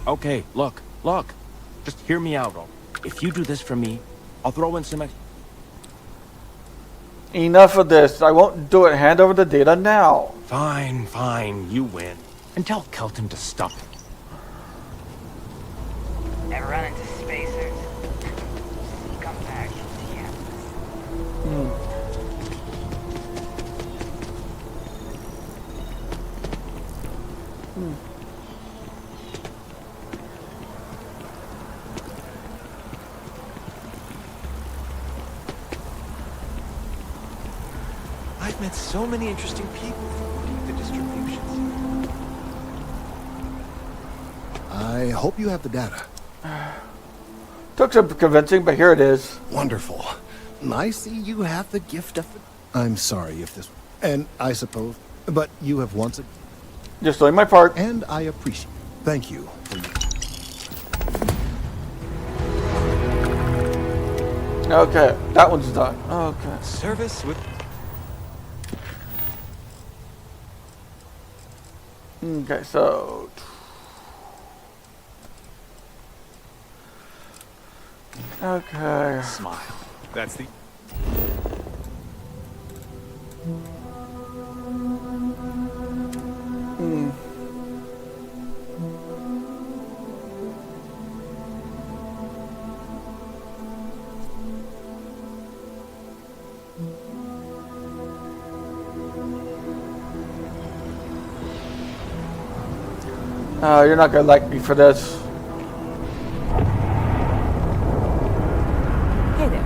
Okay, look. Just hear me out. If you do this for me, I'll throw in some... Enough of this. I won't do it. Hand over the data now. Fine, you win. And tell Kelton to stop it. Ever run into spacers? Scumbag. Yeah. I've met so many interesting people with the distributions. I hope you have the data. Took some convincing, but here it is. Wonderful. I see you have the gift of... I'm sorry if this... And I suppose... But you have once again... Just doing my part. And I appreciate... Thank you for your... Okay, that one's done. Okay. Service with... Okay, so... Okay. Smile. That's the... You're not gonna like me for this. Hey there.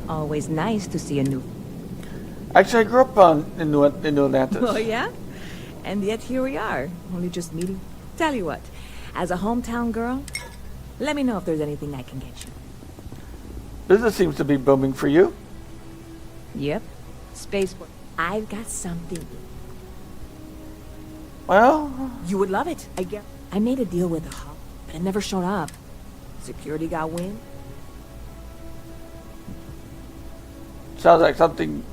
Always nice to see a new... Actually, I grew up in New Atlantis. Oh, yeah? And yet here we are, only just meeting. Tell you what, as a hometown girl, let me know if there's anything I can get you. Business seems to be booming for you. Yep. Spaceport. I've got something. Well... You would love it, I guess. I made a deal with the hub, but it never showed up. Security got wind. Sounds like something...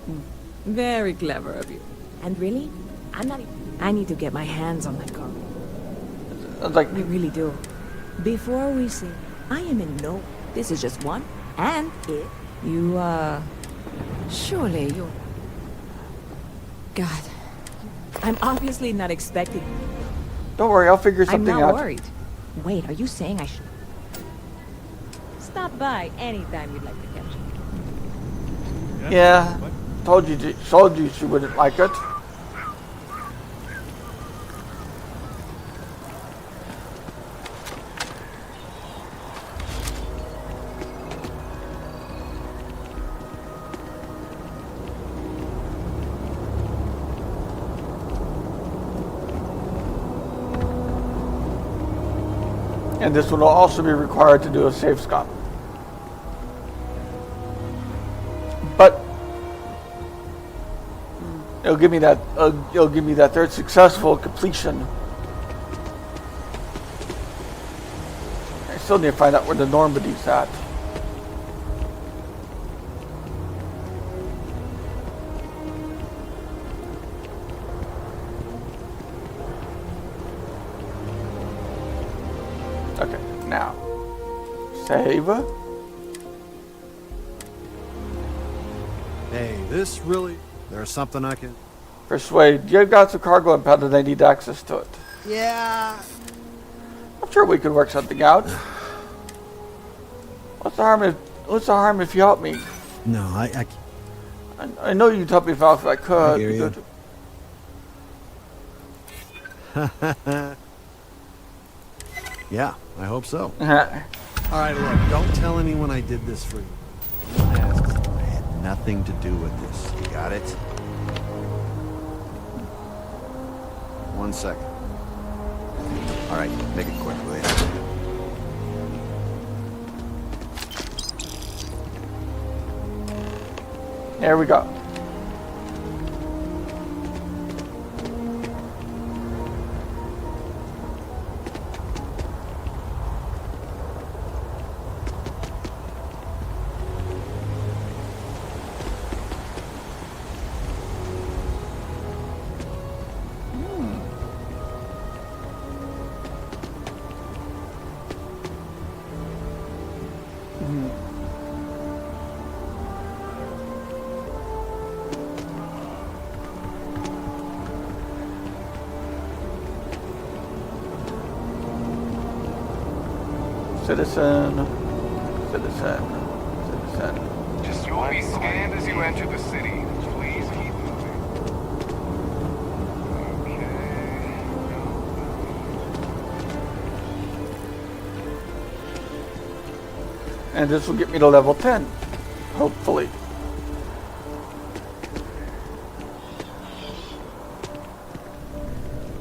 Very clever of you. And really, I'm not even... I need to get my hands on that car. Sounds like... I really do. Before we say, I am in no... This is just one. And it... You, surely you're... God. I'm obviously not expecting... Don't worry, I'll figure something out. I'm not worried. Wait, are you saying I should... Stop by anytime you'd like to catch me. Yeah. Told you she wouldn't like it. And this one will also be required to do a safe scum. But it'll give me that third successful completion. I still need to find out where the Normandy's at. Okay, now save. Hey, this really... There's something I can... Persuade. You've got some cargo impound and they need access to it. Yeah. I'm sure we could work something out. What's the harm if you help me? No, I know you'd help me if I could. I hear you. Yeah, I hope so. Alright, look, don't tell anyone I did this for you. No one asks. I had nothing to do with this. You got it? 1 second. Alright, make it quick, will you? There we go. Citizen. Just you will be scanned as you enter the city. Please keep moving. And this will get me to level 10. Hopefully.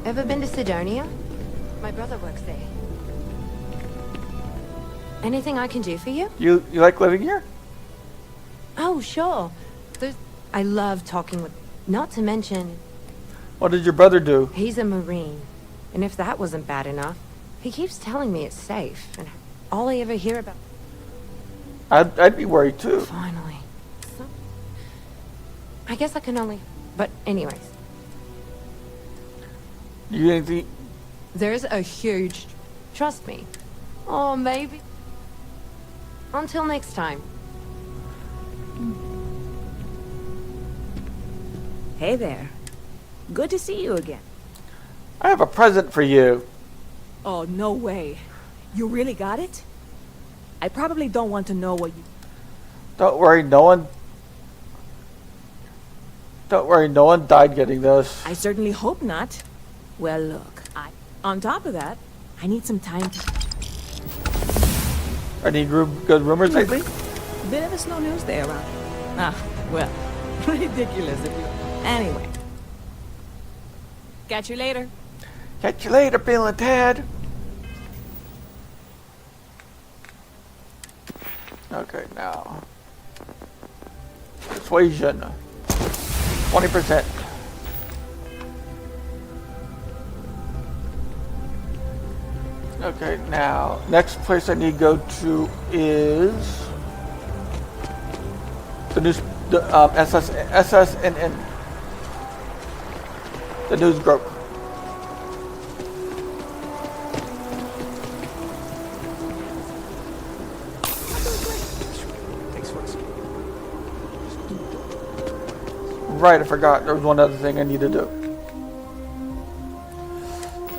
Ever been to Sidonia? My brother works there. Anything I can do for you? You like living here? Oh, sure. I love talking with... Not to mention... What did your brother do? He's a Marine. And if that wasn't bad enough, he keeps telling me it's safe. And all I ever hear about... I'd be worried too. Finally. I guess I can only... But anyways. You anything? There's a huge... Trust me. Or maybe... Until next time. Hey there. Good to see you again. I have a present for you. Oh, no way. You really got it? I probably don't want to know what you... Don't worry, no one died getting this. I certainly hope not. Well, look, on top of that, I need some time to... Any good rumors lately? Bit of a slow news day around. Well, ridiculous if you... Anyway. Catch you later. Catch you later, Bill and Ted. Okay, now. Persuasion. 20%. Okay, now, next place I need to go to is the news, SSNN, the news group. Right, I forgot. There was one other thing I need to do.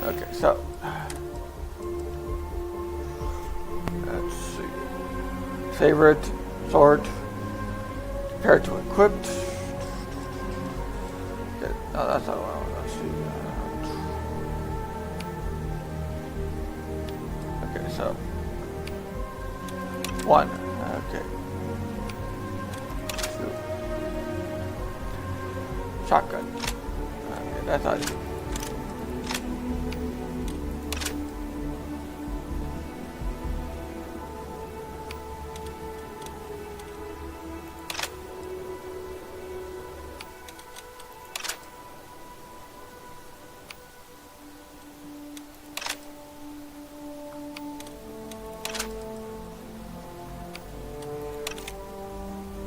Okay, so. Let's see. Favorite, sort, compare to equipped. Okay, no, that's not what I want. Let's see. Okay, so. 1. Okay. Shotgun. Okay, that's how you do.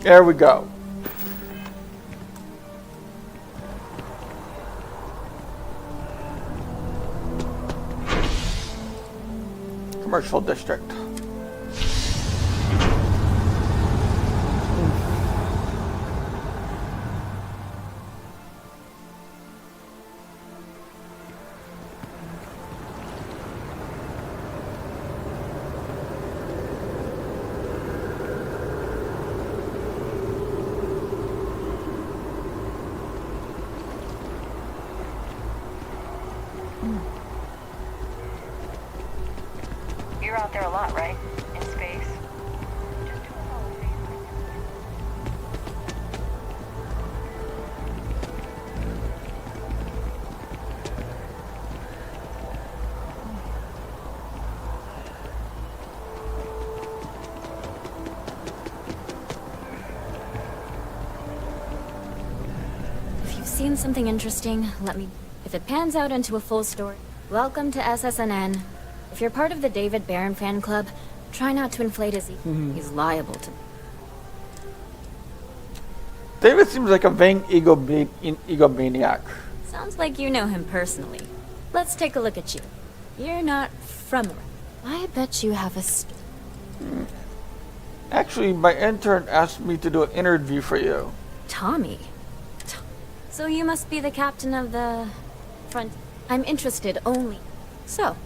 There we go. Commercial district. You're out there a lot, right? In space? If you've seen something interesting, let me... If it pans out into a full story, welcome to SSNN. If you're part of the David Barron fan club, try not to inflate his ego. He's liable to... David seems like a vain egomaniac. Sounds like you know him personally. Let's take a look at you. You're not from around. I bet you have a... Actually, my intern asked me to do an interview for you. Tommy? So you must be the captain of the... front... I'm interested only... So...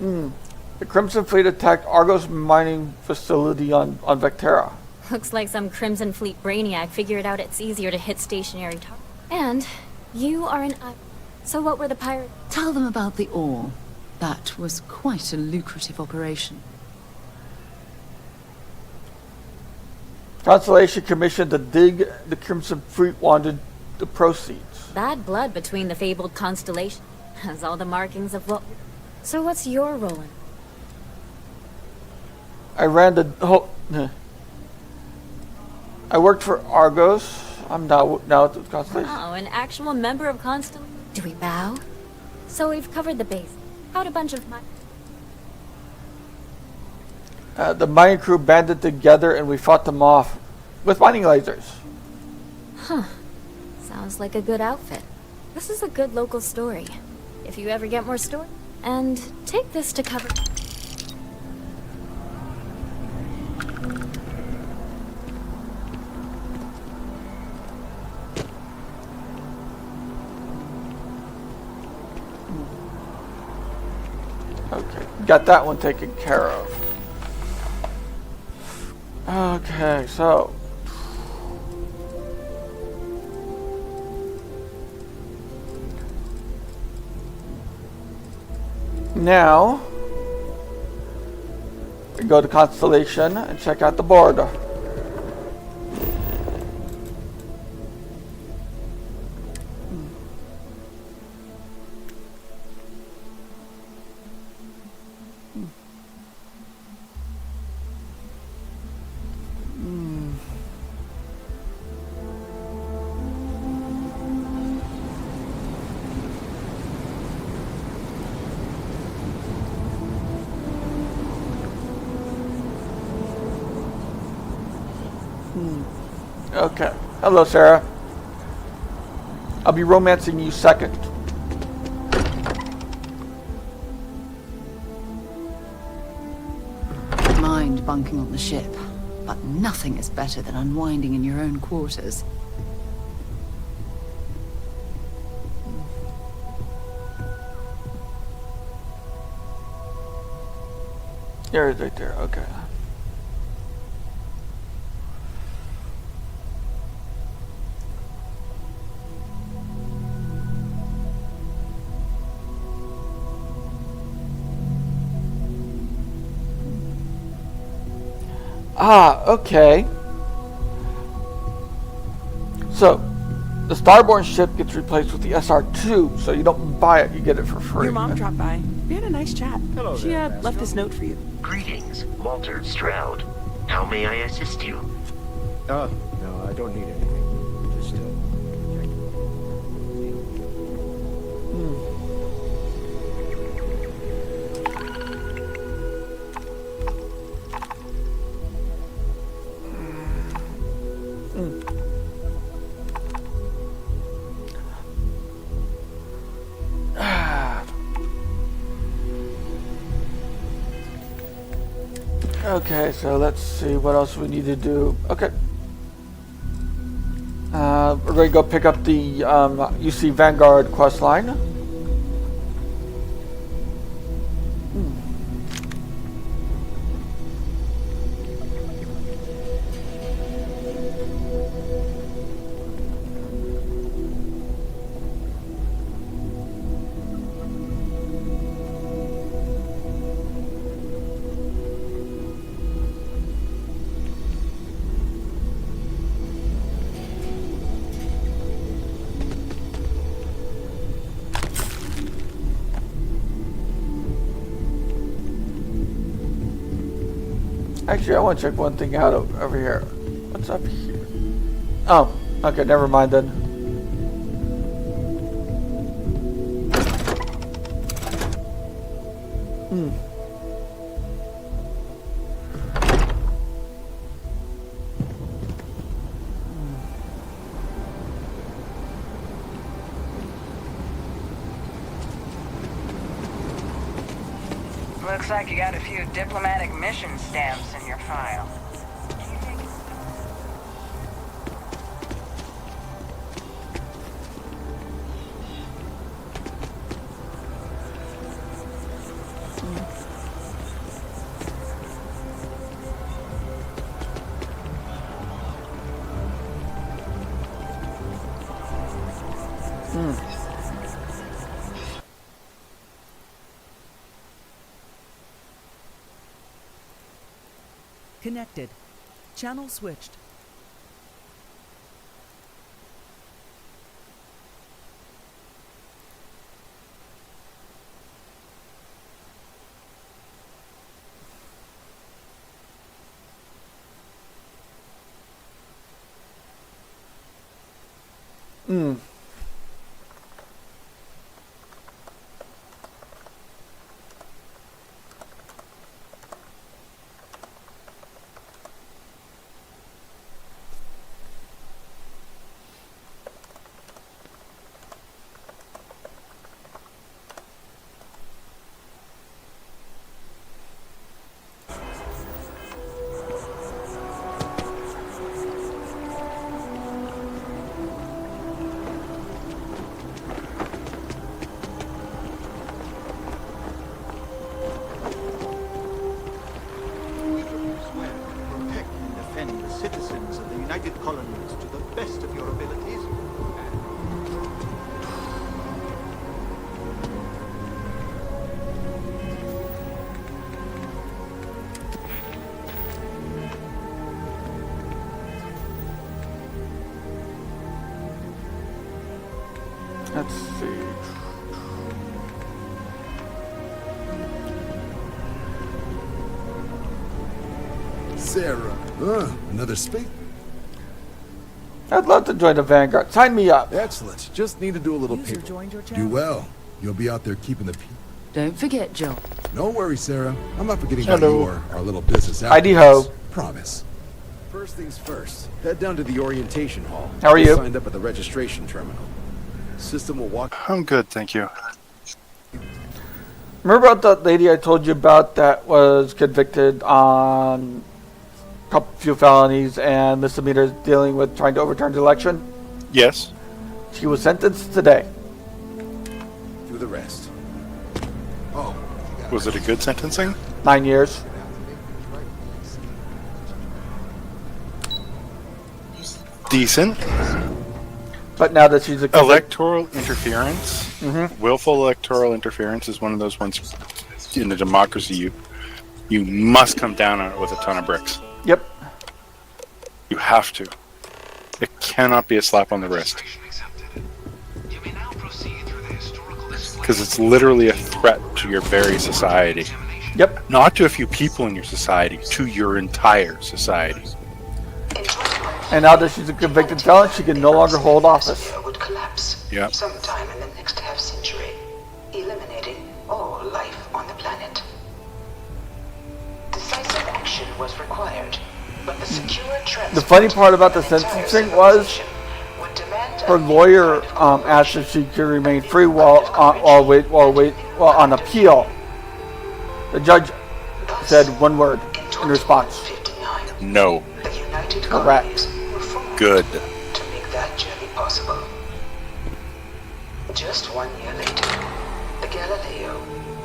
The Crimson Fleet attacked Argos mining facility on Vectera. Looks like some Crimson Fleet brainiac figured out it's easier to hit stationary targets. And you are an... So what were the pirates? Tell them about the ore. That was quite a lucrative operation. Constellation commissioned to dig. The Crimson Fleet wanted the proceeds. Bad blood between the fabled Constellation. Has all the markings of what... So what's your role in... I ran the whole... I worked for Argos. I'm now at the Constellation. Oh, an actual member of Constellation? Do we bow? So we've covered the base. How'd a bunch of... The mining crew banded together and we fought them off with mining lasers. Huh. Sounds like a good outfit. This is a good local story. If you ever get more story... And take this to cover... Okay, got that one taken care of. Okay, so... Now, we go to Constellation and check out the board. Okay. Hello, Sarah. I'll be romancing you second. Mind bunking on the ship, but nothing is better than unwinding in your own quarters. There it is right there. Okay. Ah, okay. So, the Starborn ship gets replaced with the SR-2, so you don't buy it, you get it for free. Your mom dropped by. We had a nice chat. Hello she there, left this note for you. Greetings, Walter Stroud. How may I assist you? No, I don't need anything. Just, Okay, so let's see what else we need to do. Okay. We're going to go pick up the UC Vanguard quest line. Actually, I want to check one thing out over here. What's up here? Oh, okay, never mind then. Looks like you got a few diplomatic mission stamps in your file. Connected. Channel switched. Citizens of the United Colonies to the best of your abilities. Let's see. Sarah. Another space. I'd love to join the Vanguard. Sign me up. Excellent. Just need to do a little User paper. joined your channel. Do well. You'll be out there keeping the peace. Don't forget, Joe. No worries, Sarah. I'm not forgetting about Hello. you or our little business Heidi outfits. ho. Promise. First things first. Head down to the orientation hall. How are Get you? Signed up at the registration terminal. System will walk. I'm good, thank you. Remember about that lady I told you about that was convicted on a few felonies and misdemeanors dealing with trying to overturn the election? Yes. She was sentenced today. Do the rest. Oh. Was it a good sentencing? 9 years. Decent. But now that she's a Electoral interference. Mhm. Willful electoral interference is one of those ones in a democracy you must come down on it with a ton of bricks. Yep. You have to. It cannot be a slap on the wrist. Because it's literally a threat to your very society. Yep. Not to a few people in your society, to your entire society. And now that she's a convicted felon, she can no longer hold office. Would collapse Yep. sometime in the next half-century, eliminating all life on the planet. Decisive action was required, but the secure transfer. The funny part about the sentencing was her lawyer asked if she could remain free while on appeal. The judge said one word in response. No. Correct. Good. To make that journey possible. Just 1 year later, the Galileo,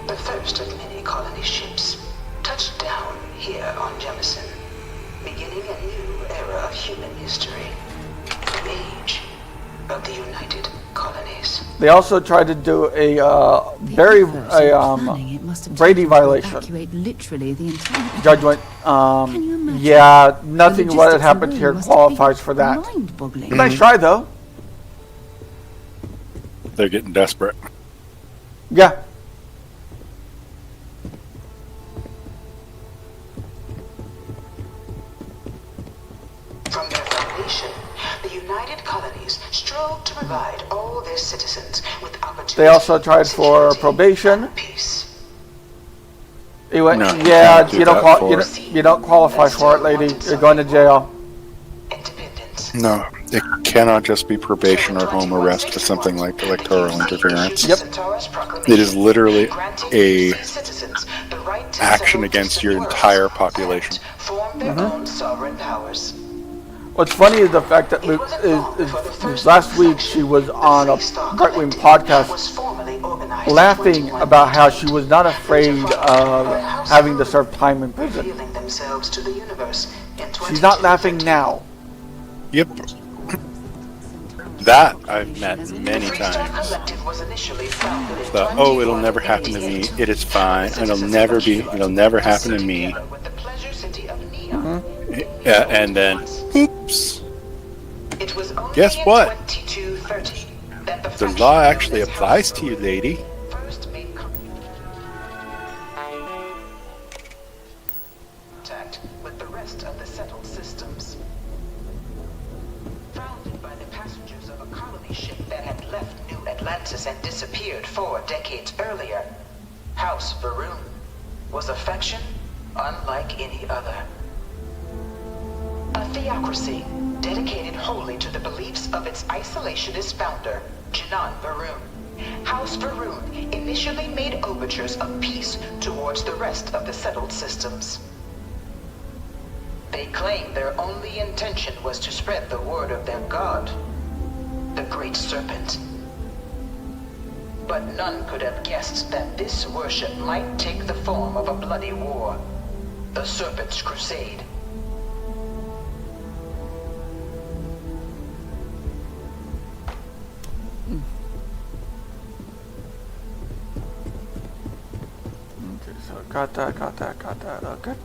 the first of many colony ships, touched down here on Jemison, beginning a new era of human history. The age of the United Colonies. They also tried to do a Brady violation. Evacuate literally the entire Judge went, yeah, nothing what had happened here qualifies for that. Nice try though. They're getting desperate. They also tried for probation. He went, No, yeah, can't do you don't, that you don't qualify for it, lady. You're going to jail. No, it cannot just be probation or home arrest for something like electoral interference. Yep. It is literally a action against your entire population. What's funny is the fact that is last week she was on a right-wing podcast laughing about how she was not afraid of having to serve time in prison. She's not laughing now. Yep. That I've met many times. The, oh, it'll never happen to me. It is fine. It'll never happen to me. And then, oops. Guess what? The law actually applies to you, lady. With the rest of the settled systems. Founded by the passengers of a colony ship that had left New Atlantis and disappeared 4 decades earlier, House Varun was a faction unlike any other. A theocracy dedicated wholly to the beliefs of its isolationist founder, Janan Varun. House Varun initially made overtures of peace towards the rest of the settled systems. They claimed their only intention was to spread the word of their god, the Great Serpent. But none could have guessed that this worship might take the form of a bloody war, the Serpent's Crusade. Okay, so got that, okay.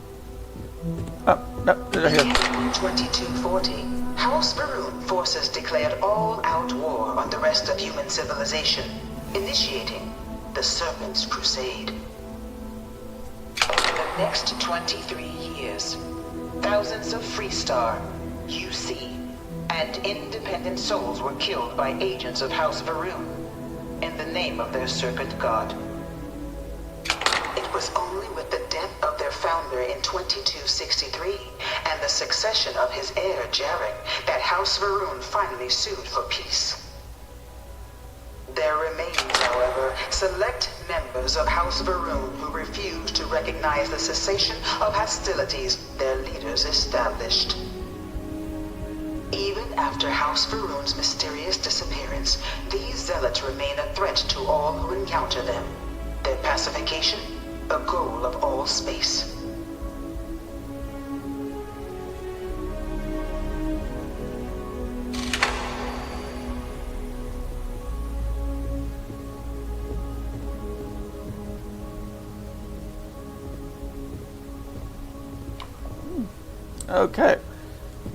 Oh, no, Beginning in 2240, House Varun forces declared all-out war on the rest of human civilization, initiating the Serpent's Crusade. Over the next 23 years, thousands of Freestar, UC, and independent souls were killed by agents of House Varun in the name of their serpent god. It was only with the death of their founder in 2263 and the succession of his heir, Jarek, that House Varun finally sued for peace. There remains, however, select members of House Varun who refuse to recognize the cessation of hostilities their leaders established. Even after House Varun's mysterious disappearance, these zealots remain a threat to all who encounter them. Their pacification, a goal of all space. Okay,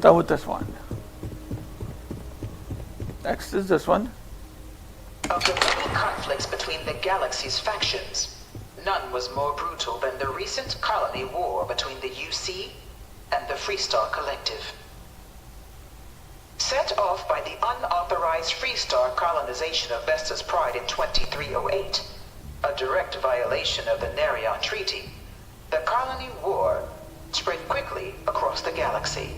done with this one. Next is this one. Of the many conflicts between the galaxy's factions, none was more brutal than the recent colony war between the UC and the Freestar Collective. Set off by the unauthorized Freestar colonization of Vesta's Pride in 2308, a direct violation of the Nerion Treaty, the colony war spread quickly across the galaxy.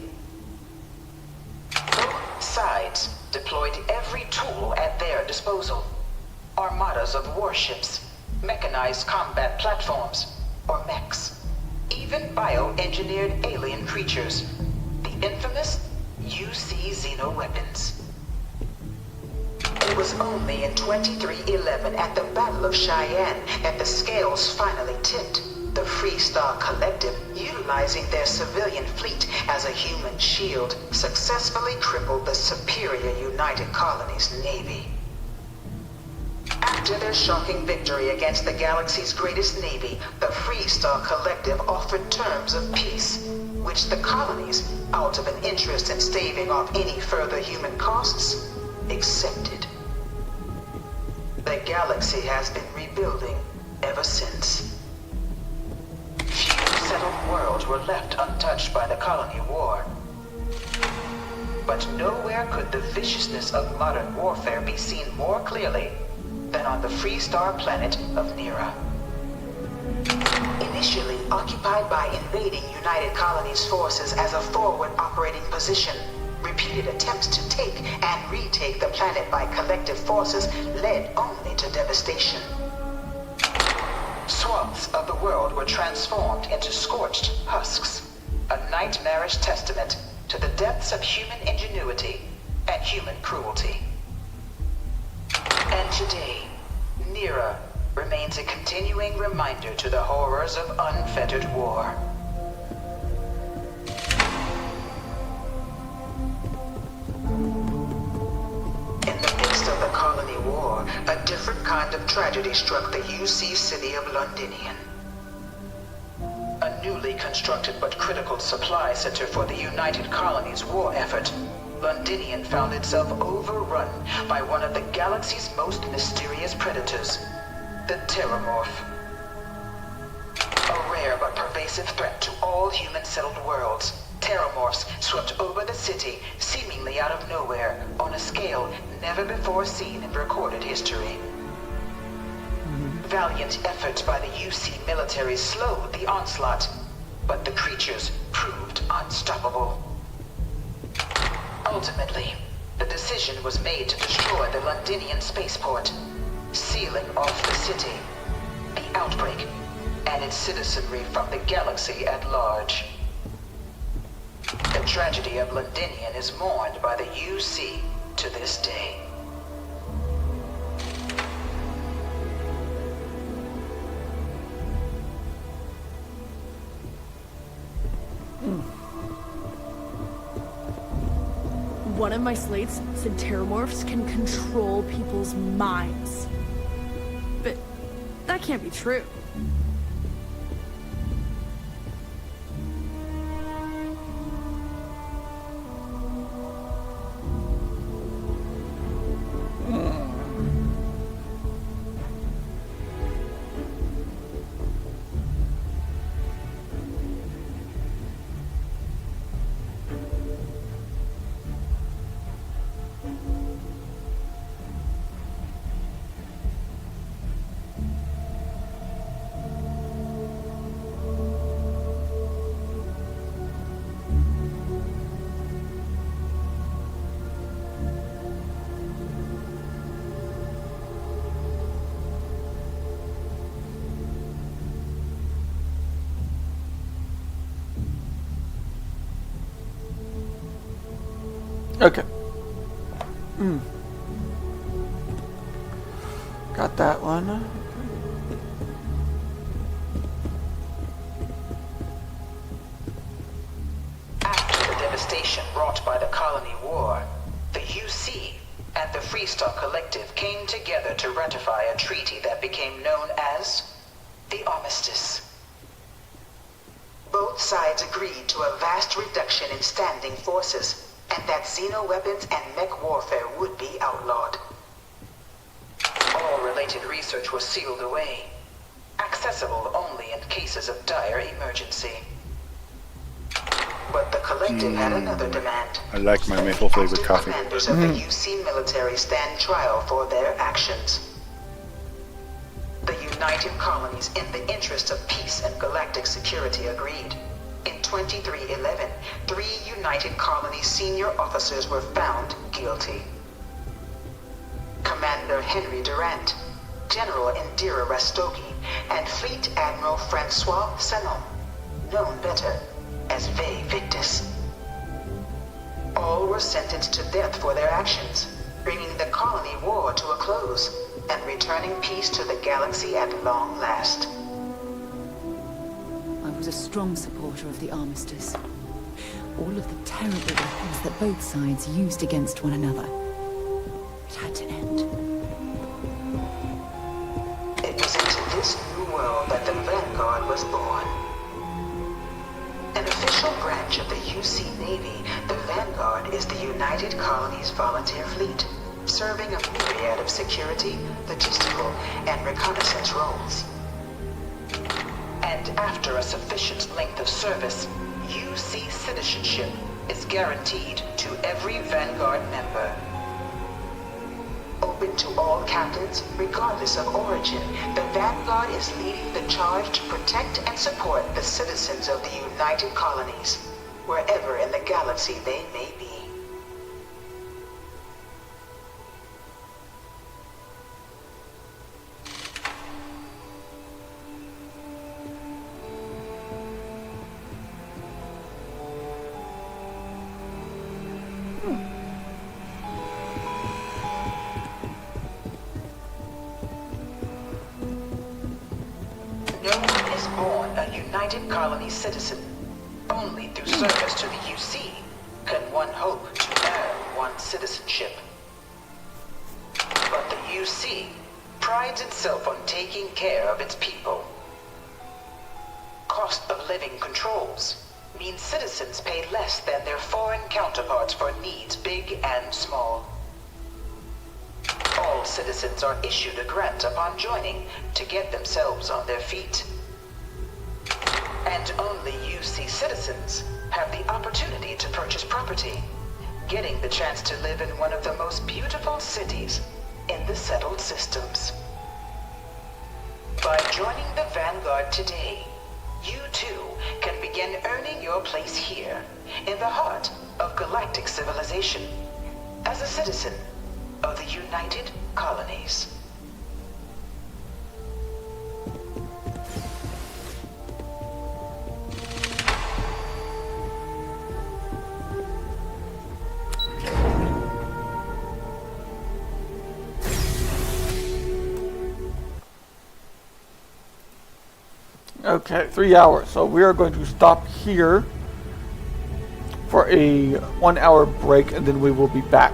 Both sides deployed every tool at their disposal. Armadas of warships, mechanized combat platforms, or mechs, even bioengineered alien creatures, the infamous UC xenoweapons. It was only in 2311 at the Battle of Cheyenne that the scales finally tipped. The Freestar Collective, utilizing their civilian fleet as a human shield, successfully crippled the superior United Colonies Navy. After their shocking victory against the galaxy's greatest navy, the Freestar Collective offered terms of peace, which the colonies, out of an interest in staving off any further human costs, accepted. The galaxy has been rebuilding ever since. Few settled worlds were left untouched by the colony war. But nowhere could the viciousness of modern warfare be seen more clearly than on the Free Star planet of Nera. Initially occupied by invading United Colonies forces as a forward operating position, repeated attempts to take and retake the planet by collective forces led only to devastation. Swaths of the world were transformed into scorched husks, a nightmarish testament to the depths of human ingenuity and human cruelty. And today, Nera remains a continuing reminder to the horrors of unfettered war. In the midst of the colony war, a different kind of tragedy struck the UC city of Londinian. A newly constructed but critical supply center for the United Colonies war effort, Londinian found itself overrun by one of the galaxy's most mysterious predators, the Terramorph. A rare but pervasive threat to all human-settled worlds, Terramorphs swept over the city seemingly out of nowhere on a scale never before seen in recorded history. Valiant efforts by the UC military slowed the onslaught, but the creatures proved unstoppable. Ultimately, the decision was made to destroy the Londinian spaceport, sealing off the city, the outbreak, and its citizenry from the galaxy at large. The tragedy of Londinian is mourned by the UC to this day. One of my slates said Terramorphs can control people's minds. But that can't be true. Okay. Got that one. After the devastation wrought by the colony war, the UC and the Free Star Collective came together to ratify a treaty that became known as the Armistice. Both sides agreed to a vast reduction in standing forces, and that xeno-weapons and mech warfare would be outlawed. All related research was sealed away, accessible only in cases of dire emergency. But the Collective had another demand. I like my maple flavored coffee. Commanders of the UC military stand trial for their actions. The United Colonies, in the interest of peace and galactic security, agreed. In 2311, 3 United Colonies senior officers were found guilty. Commander Henry Durant, General Indira Rastogi, and Fleet Admiral Francois Sanon, known better as Ve Victus. All were sentenced to death for their actions, bringing the colony war to a close and returning peace to the galaxy at long last. I was a strong supporter of the Armistice. All of the terrible weapons that both sides used against one another. It had to end. It was into this new world that the Vanguard was born. An official branch of the UC Navy, the Vanguard is the United Colonies Volunteer Fleet, serving a myriad of security, logistical, and reconnaissance roles. And after a sufficient length of service, UC citizenship is guaranteed to every Vanguard member. open to all captains, regardless of origin. The Vanguard is leading the charge to protect and support the citizens of the United Colonies, wherever in the galaxy they may be. No one is born a United Colony citizen. Only through service to the UC can one hope to earn one's citizenship. But the UC prides itself on taking care of its people. Cost of living controls mean citizens pay less than their foreign counterparts for needs big and small. All citizens are issued a grant upon joining to get themselves on their feet. And only UC citizens have the opportunity to purchase property, getting the chance to live in one of the most beautiful cities in the settled systems. By joining the Vanguard today, you too can begin earning your place here, in the heart of galactic civilization, as a citizen of the United Colonies. Okay, 3 hours. So we are going to stop here for a 1 hour break, and then we will be back.